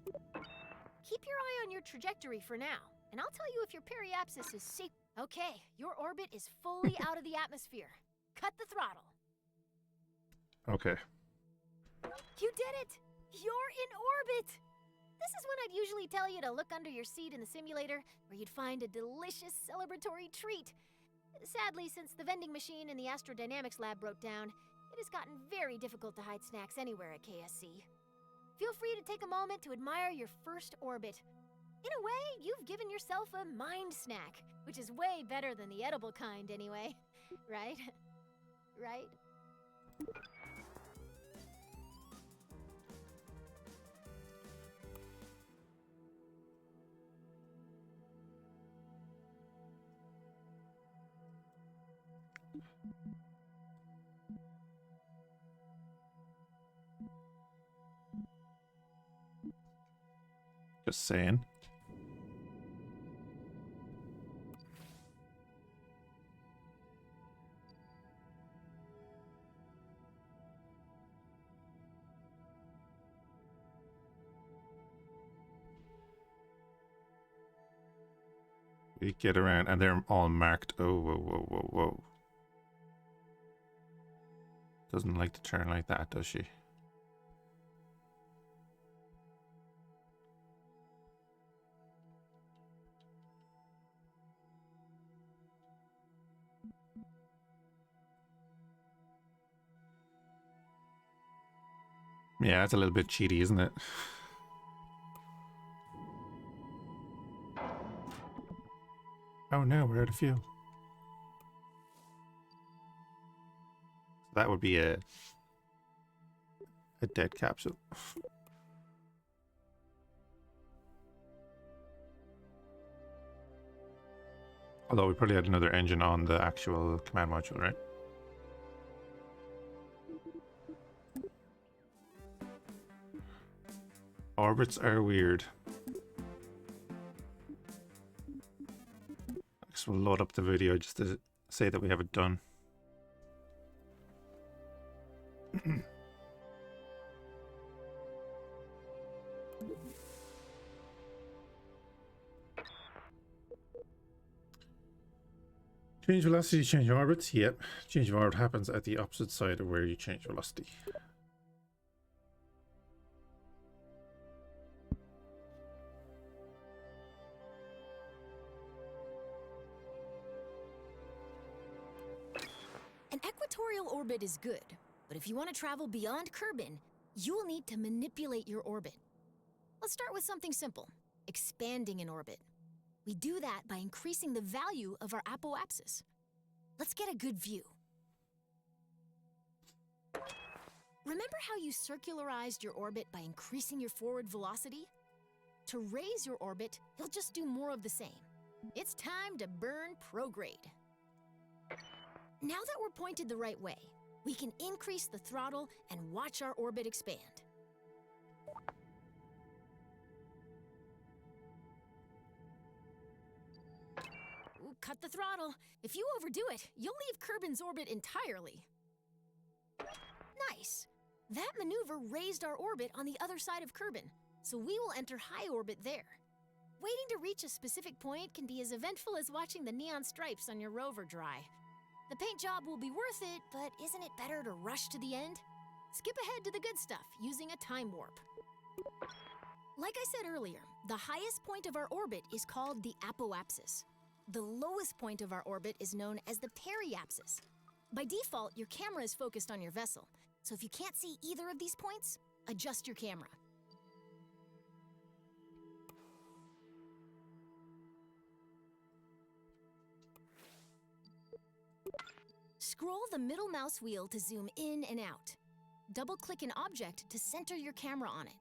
Keep your eye on your trajectory for now, and I'll tell you if your periapsis is safe. Okay, your orbit is fully out of the atmosphere. Cut the throttle. Okay. You did it! You're in orbit! This is when I'd usually tell you to look under your seat in the simulator, where you'd find a delicious celebratory treat. Sadly, since the vending machine in the astrodynamics lab broke down, it has gotten very difficult to hide snacks anywhere at KSC. Feel free to take a moment to admire your first orbit. In a way, you've given yourself a mind snack, which is way better than the edible kind anyway. Right? Right? Just saying. We get around and they're all marked. Oh, whoa, whoa, whoa, whoa. Doesn't like to turn like that, does she? Yeah, it's a little bit cheaty, isn't it? Oh no, we're out of fuel. That would be a dead capsule. Although we probably had another engine on the actual command module, right? Orbits are weird. I guess we'll load up the video just to say that we have it done. Change velocity, change orbits. Yep. Change of orbit happens at the opposite side of where you change velocity. An equatorial orbit is good, but if you want to travel beyond Kerbin, you will need to manipulate your orbit. Let's start with something simple, expanding an orbit. We do that by increasing the value of our apoapsis. Let's get a good view. Remember how you circularized your orbit by increasing your forward velocity? To raise your orbit, you'll just do more of the same. It's time to burn prograde. Now that we're pointed the right way, we can increase the throttle and watch our orbit expand. Ooh, cut the throttle. If you overdo it, you'll leave Kerbin's orbit entirely. Nice. That maneuver raised our orbit on the other side of Kerbin, so we will enter high orbit there. Waiting to reach a specific point can be as eventful as watching the neon stripes on your rover dry. The paint job will be worth it, but isn't it better to rush to the end? Skip ahead to the good stuff using a time warp. Like I said earlier, the highest point of our orbit is called the apoapsis. The lowest point of our orbit is known as the periapsis. By default, your camera is focused on your vessel, so if you can't see either of these points, adjust your camera. Scroll the middle mouse wheel to zoom in and out. Double-click an object to center your camera on it.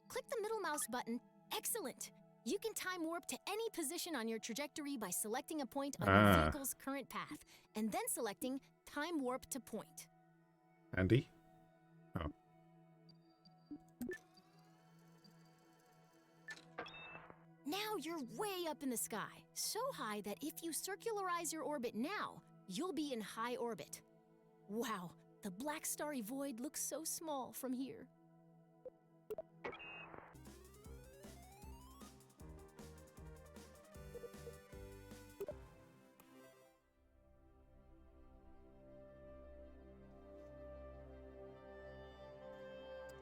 Click the middle mouse button. Excellent! You can time warp to any position on your trajectory by selecting a point on your vehicle's current path, and then selecting time warp to point. Andy? Oh. Now you're way up in the sky, so high that if you circularize your orbit now, you'll be in high orbit. Wow, the black starry void looks so small from here.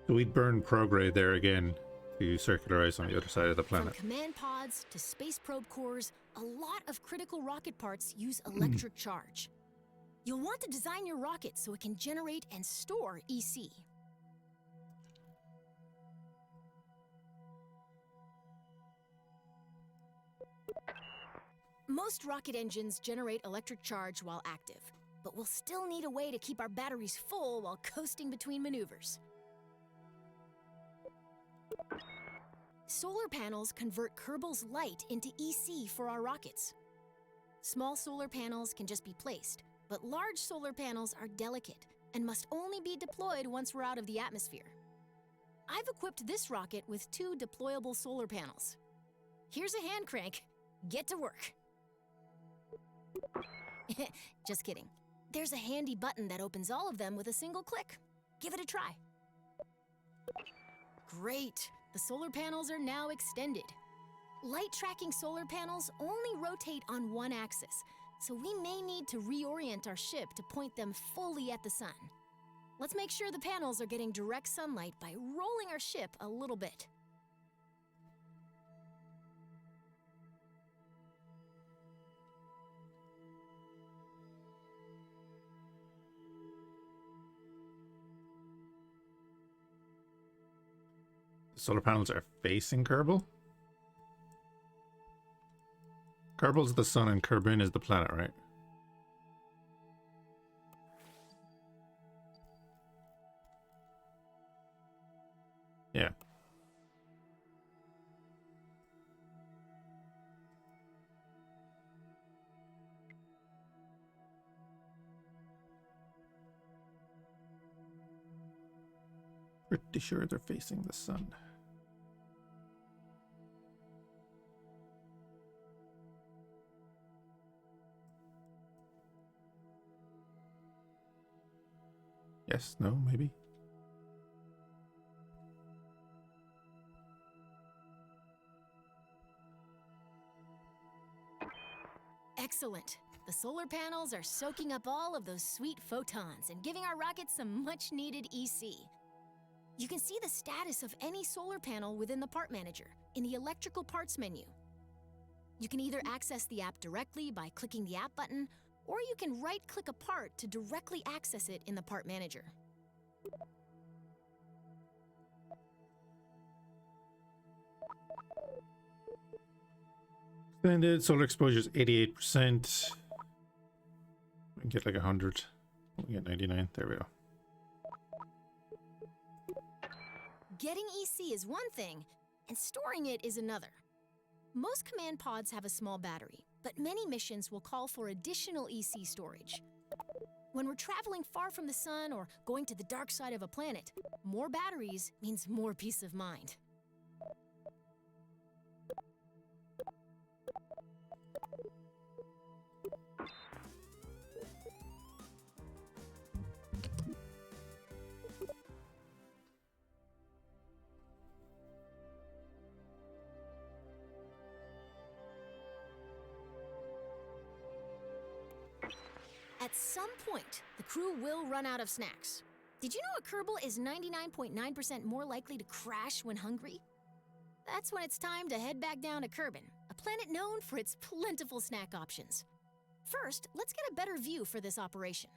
So we'd burn prograde there again to circularize on the other side of the From planet. command pods to space probe cores, a lot of critical rocket parts use electric charge. You'll want to design your rocket so it can generate and store EC. Most rocket engines generate electric charge while active, but we'll still need a way to keep our batteries full while coasting between maneuvers. Solar panels convert Kerbal's light into EC for our rockets. Small solar panels can just be placed, but large solar panels are delicate and must only be deployed once we're out of the atmosphere. I've equipped this rocket with 2 deployable solar panels. Here's a hand crank. Get to work. Just kidding. There's a handy button that opens all of them with a single click. Give it a try. Great. The solar panels are now extended. Light tracking solar panels only rotate on one axis, so we may need to reorient our ship to point them fully at the sun. Let's make sure the panels are getting direct sunlight by rolling our ship a little bit. The solar panels are facing Kerbal? Kerbal's the sun and Kerbin is the planet, right? Yeah. Pretty sure they're facing the sun. Yes, no, maybe. Excellent. The solar panels are soaking up all of those sweet photons and giving our rockets some much-needed EC. You can see the status of any solar panel within the part manager in the electrical parts menu. You can either access the app directly by clicking the app button, or you can right-click a part to directly access it in the part manager. Extended solar exposure is 88%. We can get like 100. We get 99. There we go. Getting EC is one thing, and storing it is another. Most command pods have a small battery, but many missions will call for additional EC storage. When we're traveling far from the sun or going to the dark side of a planet, more batteries means more peace of mind. At some point, the crew will run out of snacks. Did you know a Kerbal is 99.9% more likely to crash when hungry? That's when it's time to head back down to Kerbin, a planet known for its plentiful snack options. First, let's get a better view for this operation.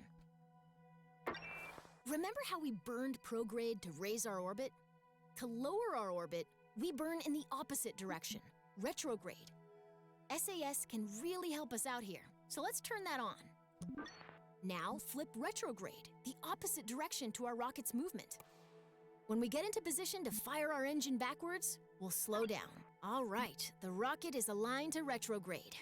Remember how we burned prograde to raise our orbit? To lower our orbit, we burn in the opposite direction, retrograde. SAS can really help us out here, so let's turn that on. Now flip retrograde, the opposite direction to our rocket's movement. When we get into position to fire our engine backwards, we'll slow down. All right, the rocket is aligned to retrograde.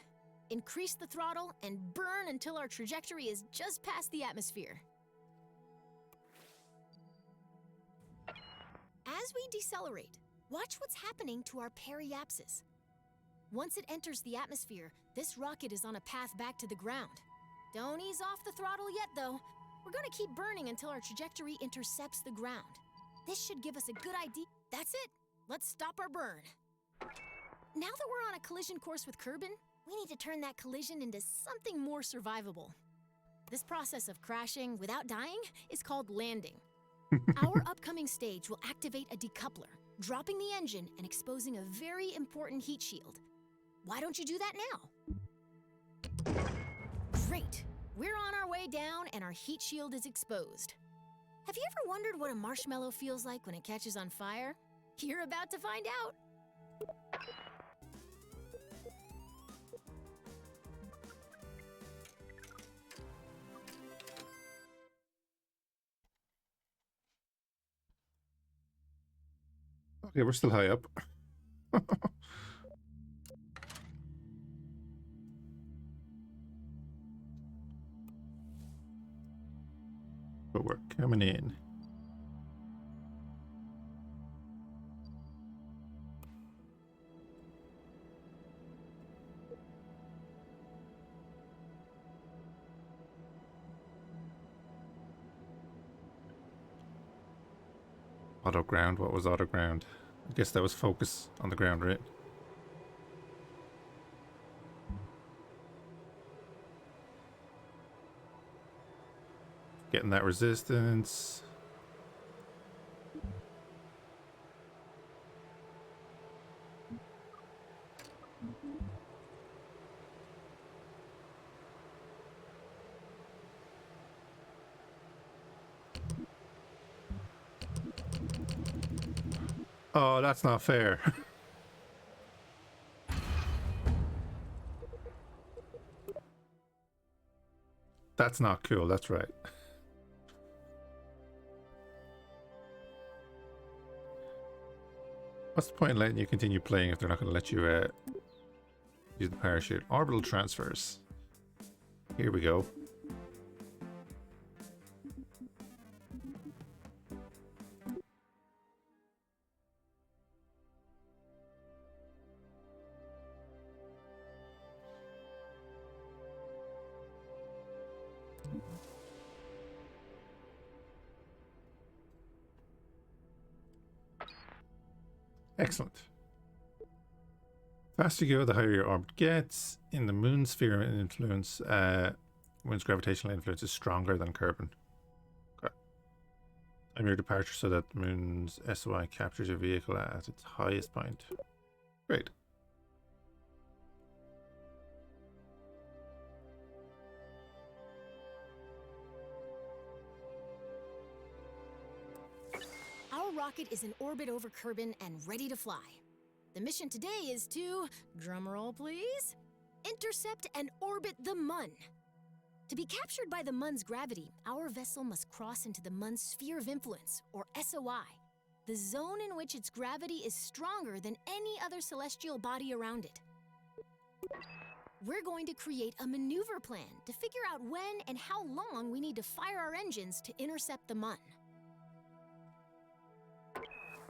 Increase the throttle and burn until our trajectory is just past the atmosphere. As we decelerate, watch what's happening to our periapsis. Once it enters the atmosphere, this rocket is on a path back to the ground. Don't ease off the throttle yet, though. We're gonna keep burning until our trajectory intercepts the ground. This should give us a good idea. That's it. Let's stop our burn. Now that we're on a collision course with Kerbin, we need to turn that collision into something more survivable. This process of crashing without dying is called landing. Our upcoming stage will activate a decoupler, dropping the engine and exposing a very important heat shield. Why don't you do that now? Great. We're on our way down and our heat shield is exposed. Have you ever wondered what a marshmallow feels like when it catches on fire? You're about to find out. Okay, we're still high up. But we're coming in. Auto ground? What was auto ground? I guess that was focus on the ground, right? Getting that resistance. Oh, that's not fair. That's not cool, that's right. What's the point in letting you continue playing if they're not going to let you use the parachute? Orbital transfers. Here we go. Excellent. Faster you go, the higher your orbit gets. In the moon's sphere influence, moon's gravitational influence is stronger than Kerbin. Okay. Time your departure so that the moon's SOI captures your vehicle at its highest point. Great. Our rocket is in orbit over Kerbin and ready to fly. The mission today is to, drumroll please, intercept and orbit the Mun. To be captured by the Mun's gravity, our vessel must cross into the Mun's sphere of influence, or SOI, the zone in which its gravity is stronger than any other celestial body around it. We're going to create a maneuver plan to figure out when and how long we need to fire our engines to intercept the Mun.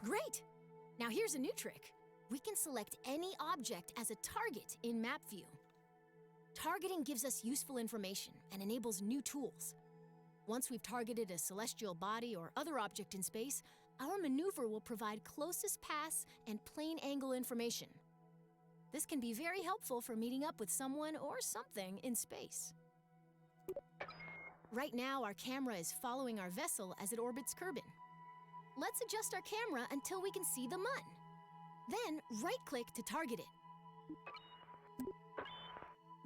Great! Now here's a new trick. We can select any object as a target in map view. Targeting gives us useful information and enables new tools. Once we've targeted a celestial body or other object in space, our maneuver will provide closest pass and plane angle information. This can be very helpful for meeting up with someone or something in space. Right now, our camera is following our vessel as it orbits Kerbin. Let's adjust our camera until we can see the Mun. Then, right-click to target it.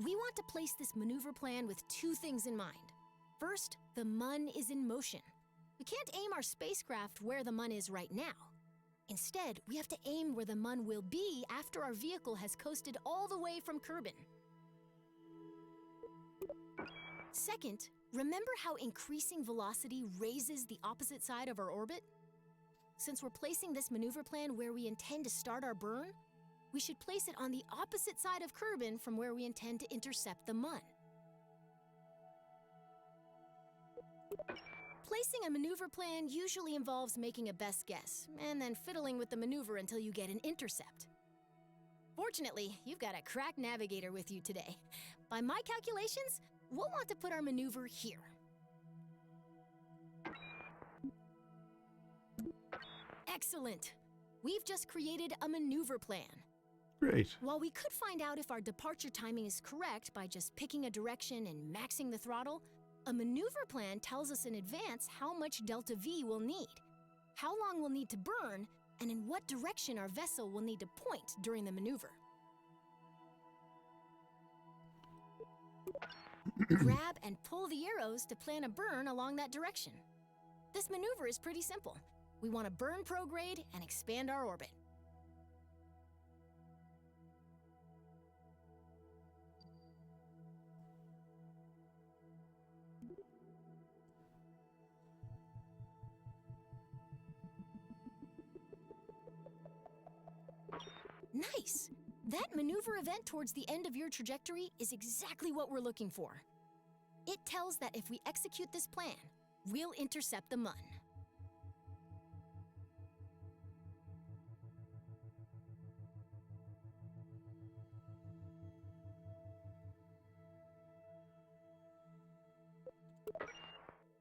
We want to place this maneuver plan with two things in mind. First, the Mun is in motion. We can't aim our spacecraft where the Mun is right now. Instead, we have to aim where the Mun will be after our vehicle has coasted all the way from Kerbin. Second, remember how increasing velocity raises the opposite side of our orbit? Since we're placing this maneuver plan where we intend to start our burn, we should place it on the opposite side of Kerbin from where we intend to intercept the Mun. Placing a maneuver plan usually involves making a best guess, and then fiddling with the maneuver until you get an intercept. Fortunately, you've got a crack navigator with you today. By my calculations, we'll want to put our maneuver here. Excellent! We've just created a maneuver plan. Great. While we could find out if our departure timing is correct by just picking a direction and maxing the throttle, a maneuver plan tells us in advance how much delta V we'll need, how long we'll need to burn, and in what direction our vessel will need to point during the maneuver. Grab and pull the arrows to plan a burn along that direction. This maneuver is pretty simple. We want to burn prograde and expand our orbit. Nice! That maneuver event towards the end of your trajectory is exactly what we're looking for. It tells that if we execute this plan, we'll intercept the Mun.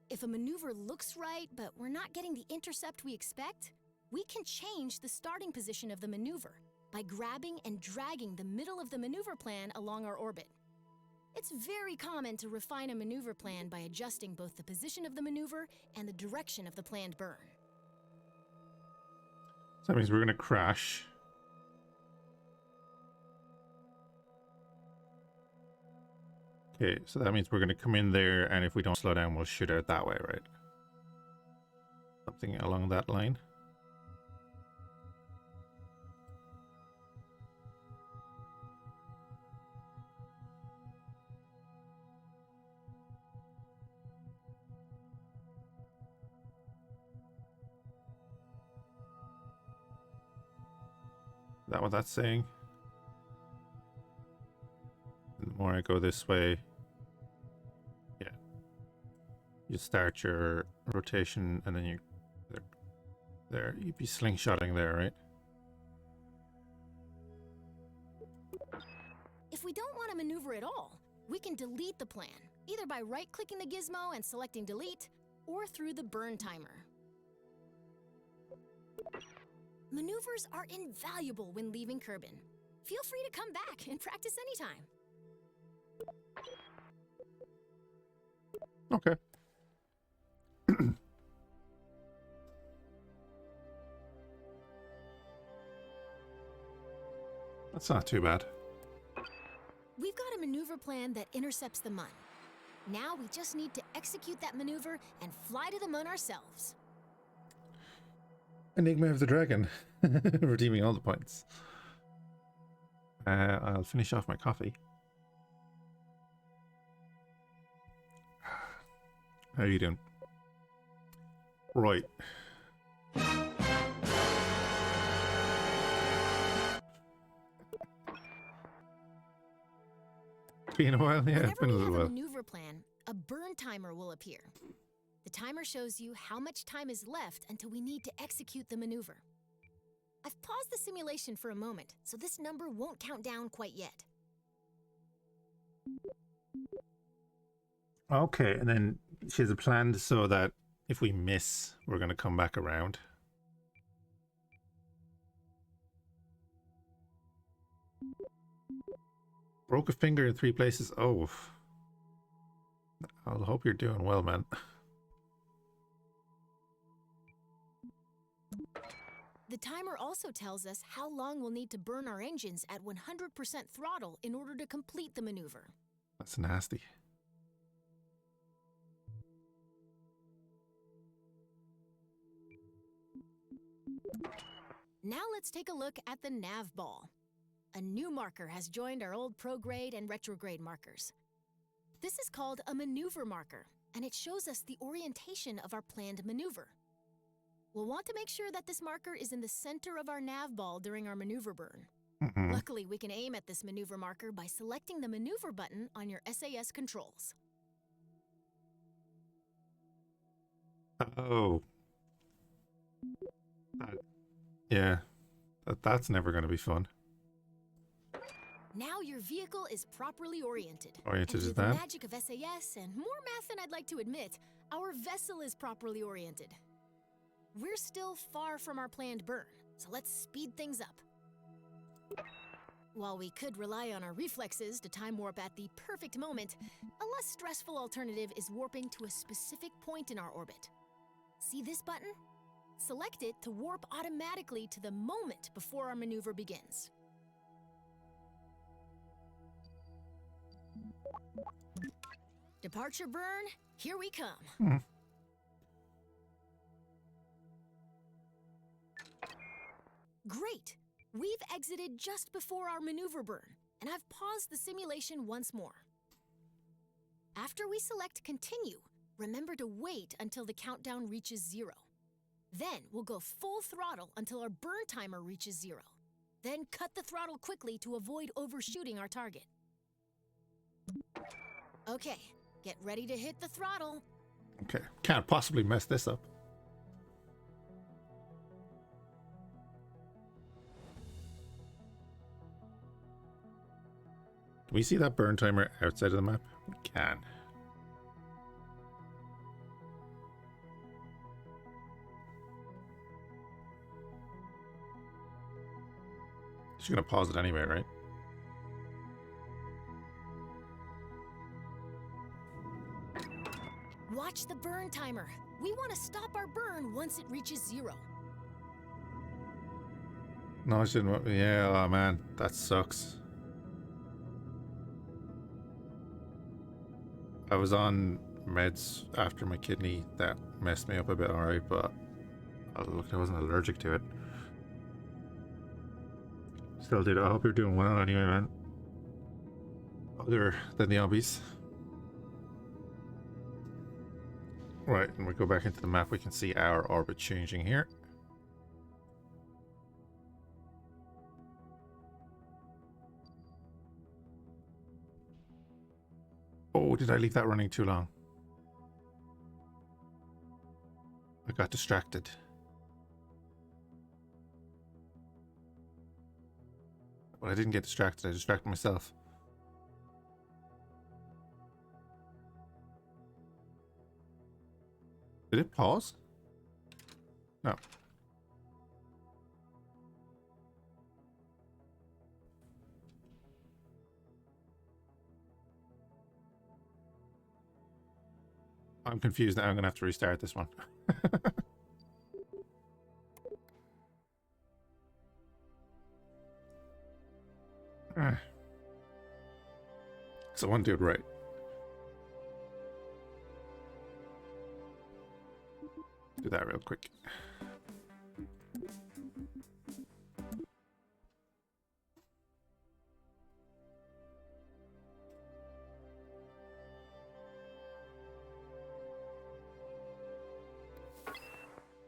If a maneuver looks right, but we're not getting the intercept we expect, we can change the starting position of the maneuver by grabbing and dragging the middle of the maneuver plan along our orbit. It's very common to refine a maneuver plan by adjusting both the position of the maneuver and the direction of the planned burn. So that means we're going to crash. Okay, so that means we're going to come in there, and if we don't slow down, we'll shoot out that way, right? Something along that line. Is that what that's saying? The more I go this way, yeah, you start your rotation and then you there you'd be slingshotting there, right? If we don't want to maneuver at all, we can delete the plan, either by right-clicking the gizmo and selecting delete, or through the burn timer. Maneuvers are invaluable when leaving Kerbin. Feel free to come back and practice anytime. Okay. That's not too bad. We've got a maneuver plan that intercepts the Mun. Now we just need to execute that maneuver and fly to the Mun ourselves. Enigma of the Dragon. Redeeming all the points. I'll finish off my coffee. How are you doing? Right. Been a while? Yeah, it's been a little Whenever we have while. a maneuver plan, a burn timer will appear. The timer shows you how much time is left until we need to execute the maneuver. I've paused the simulation for a moment, so this number won't count down quite yet. Okay, and then she has a plan so that if we miss, we're going to come back around. Broke a finger in 3 places. Oh. I'll hope you're doing well, man. The timer also tells us how long we'll need to burn our engines at 100% throttle in order to complete the maneuver. That's nasty. Now let's take a look at the nav ball. A new marker has joined our old prograde and retrograde markers. This is called a maneuver marker, and it shows us the orientation of our planned maneuver. We'll want to make sure that this marker is in the center of our nav ball during our maneuver burn. Luckily, we can aim at this maneuver marker by selecting the maneuver button on your SAS controls. Oh. That, yeah. That's never going to be fun. Now your vehicle is properly oriented. Oriented And is through the that? magic of SAS and more math than I'd like to admit, our vessel is properly oriented. We're still far from our planned burn, so let's speed things up. While we could rely on our reflexes to time warp at the perfect moment, a less stressful alternative is warping to a specific point in our orbit. See this button? Select it to warp automatically to the moment before our maneuver begins. Departure burn, here we come. Great! We've exited just before our maneuver burn, and I've paused the simulation once more. After we select continue, remember to wait until the countdown reaches 0. Then we'll go full throttle until our burn timer reaches 0. Then cut the throttle quickly to avoid overshooting our target. Okay, get ready to hit the throttle. Okay. Can't possibly mess this up. Can we see that burn timer outside of the map? We can. Just gonna pause it anyway, right? Watch the burn timer. We want to stop our burn once it reaches 0. No, I shouldn't. Yeah, oh man, that sucks. I was on meds after my kidney that messed me up a bit, alright, but look, I wasn't allergic to it. Still did. I hope you're doing well anyway, man. Other than the obbies. Right, and we go back into the map, we can see our orbit changing here. Oh, did I leave that running too long? I got distracted. But I didn't get distracted, I distracted myself. Did it pause? No. I'm confused now. I'm gonna have to restart this one. So I want to do it right. Do that real quick.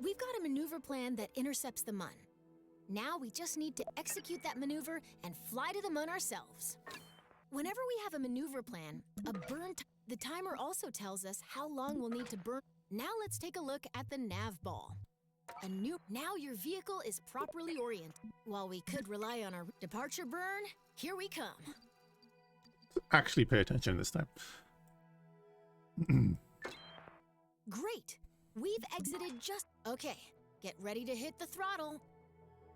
We've got a maneuver plan that intercepts the Mun. Now we just need to execute that maneuver and fly to the Mun ourselves. Whenever we have a maneuver plan, the timer also tells us how long we'll need to burn. Now let's take a look at the nav ball. Now your vehicle is properly oriented. While we could rely on our departure burn, here we come. Actually pay attention this time. Great! We've exited just... Okay, get ready to hit the throttle.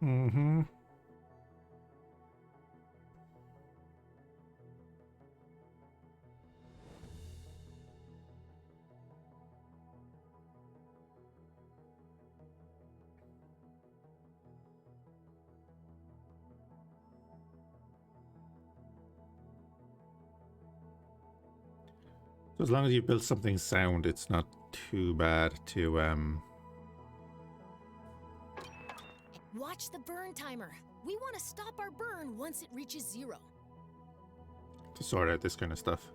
Mm-hmm. So as long as you build something sound, it's not too bad to Watch the burn timer. We want to stop our burn once it reaches 0. sort out this kind of stuff.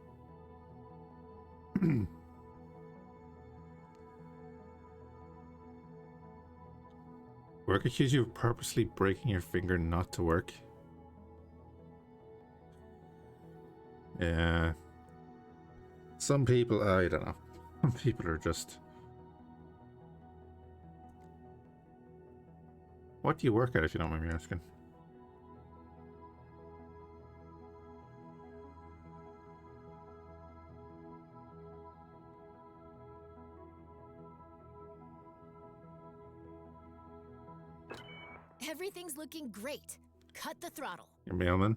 Work accuse you of purposely breaking your finger not to work. Yeah. Some people, I don't know. Some people are just What do you work at, if you don't mind me asking? Everything's looking great. Cut the throttle. Your mailman?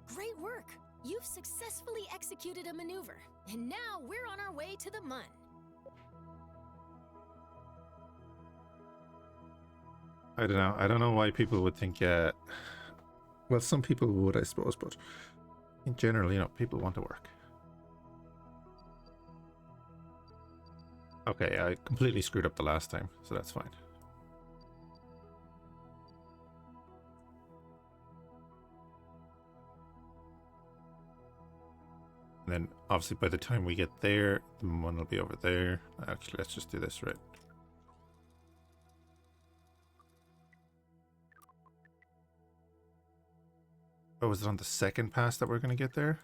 Great work. You've successfully executed a maneuver, and now we're on our way to the Mun. I don't know. I don't know why people would think, well, some people would, I suppose, but in general, you know, people want to work. Okay, I completely screwed up the last time, so that's fine. And then, obviously, by the time we get there, the Mun will be over there. Actually, let's just do this, right? Oh, is it on the second pass that we're going to get there?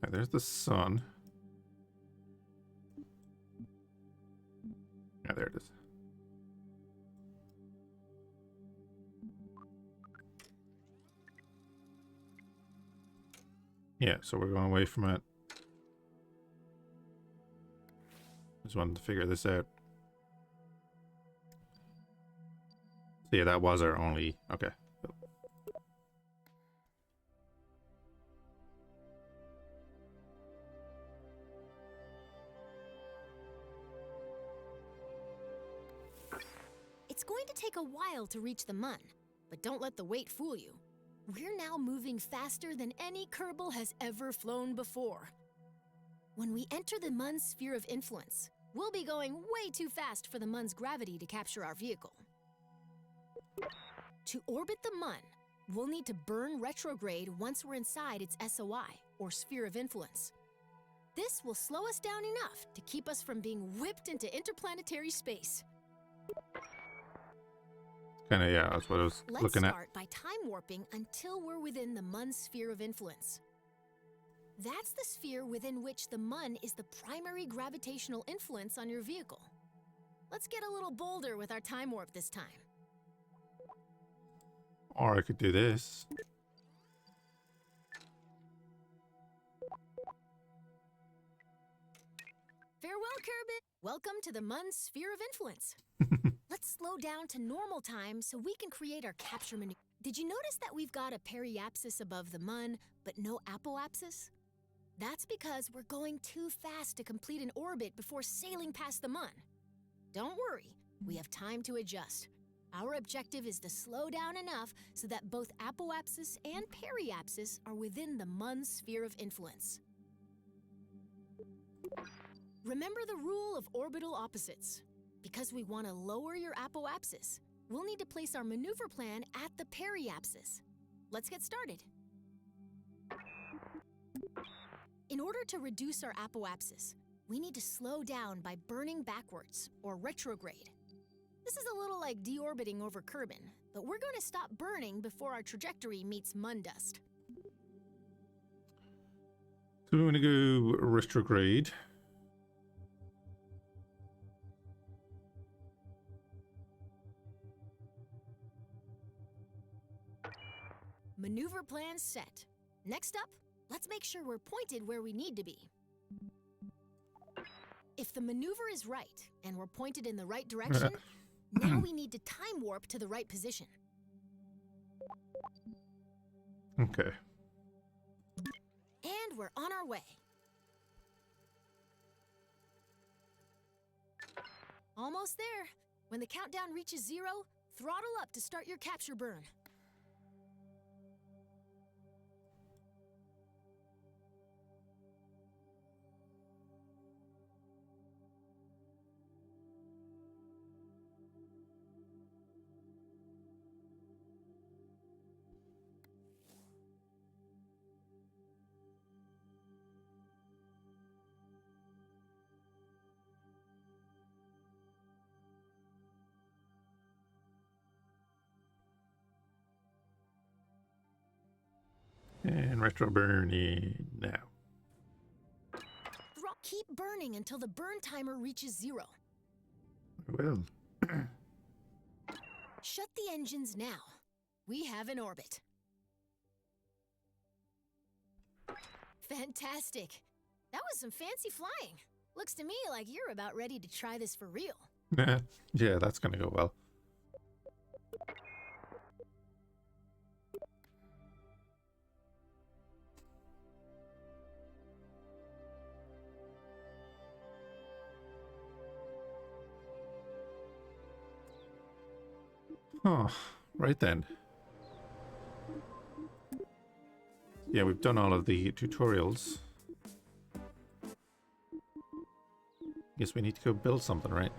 Okay, there's the sun. Yeah, there it is. Yeah, so we're going away from it. Just wanted to figure this out. So yeah, that was our only... Okay. It's going to take a while to reach the Mun, but don't let the wait fool you. We're now moving faster than any Kerbal has ever flown before. When we enter the Mun's sphere of influence, we'll be going way too fast for the Mun's gravity to capture our vehicle. To orbit the Mun, we'll need to burn retrograde once we're inside its SOI, or sphere of influence. This will slow us down enough to keep us from being whipped into interplanetary space. Kind of, yeah, that's what I was looking at. Let's start by time warping until we're within the Mun's sphere of influence. That's the sphere within which the Mun is the primary gravitational influence on your vehicle. Let's get a little bolder with our time warp this time. Or I could do this. Farewell, Kerbal. Welcome to the Mun's sphere of influence. Let's slow down to normal time so we can create our capture maneuver. Did you notice that we've got a periapsis above the Mun, but no apoapsis? That's because we're going too fast to complete an orbit before sailing past the Mun. Don't worry, we have time to adjust. Our objective is to slow down enough so that both apoapsis and periapsis are within the Mun's sphere of influence. Remember the rule of orbital opposites. Because we want to lower your apoapsis, we'll need to place our maneuver plan at the periapsis. Let's get started. In order to reduce our apoapsis, we need to slow down by burning backwards, or retrograde. This is a little like deorbiting over Kerbin, but we're going to stop burning before our trajectory meets Mun dust. So we're going to go retrograde. Maneuver plan set. Next up, let's make sure we're pointed where we need to be. If the maneuver is right and we're pointed in the right direction, now we need to time warp to the right position. Okay. And we're on our way. Almost there. When the countdown reaches 0, throttle up to start your capture burn. And retro burning now. Keep burning until the burn timer reaches 0. Well, Shut the engines now. We have an orbit. Fantastic. That was some fancy flying. Looks to me like you're about ready to try this for real. yeah, that's gonna go well. Oh, right then. Yeah, we've done all of the tutorials. Guess we need to go build something, right?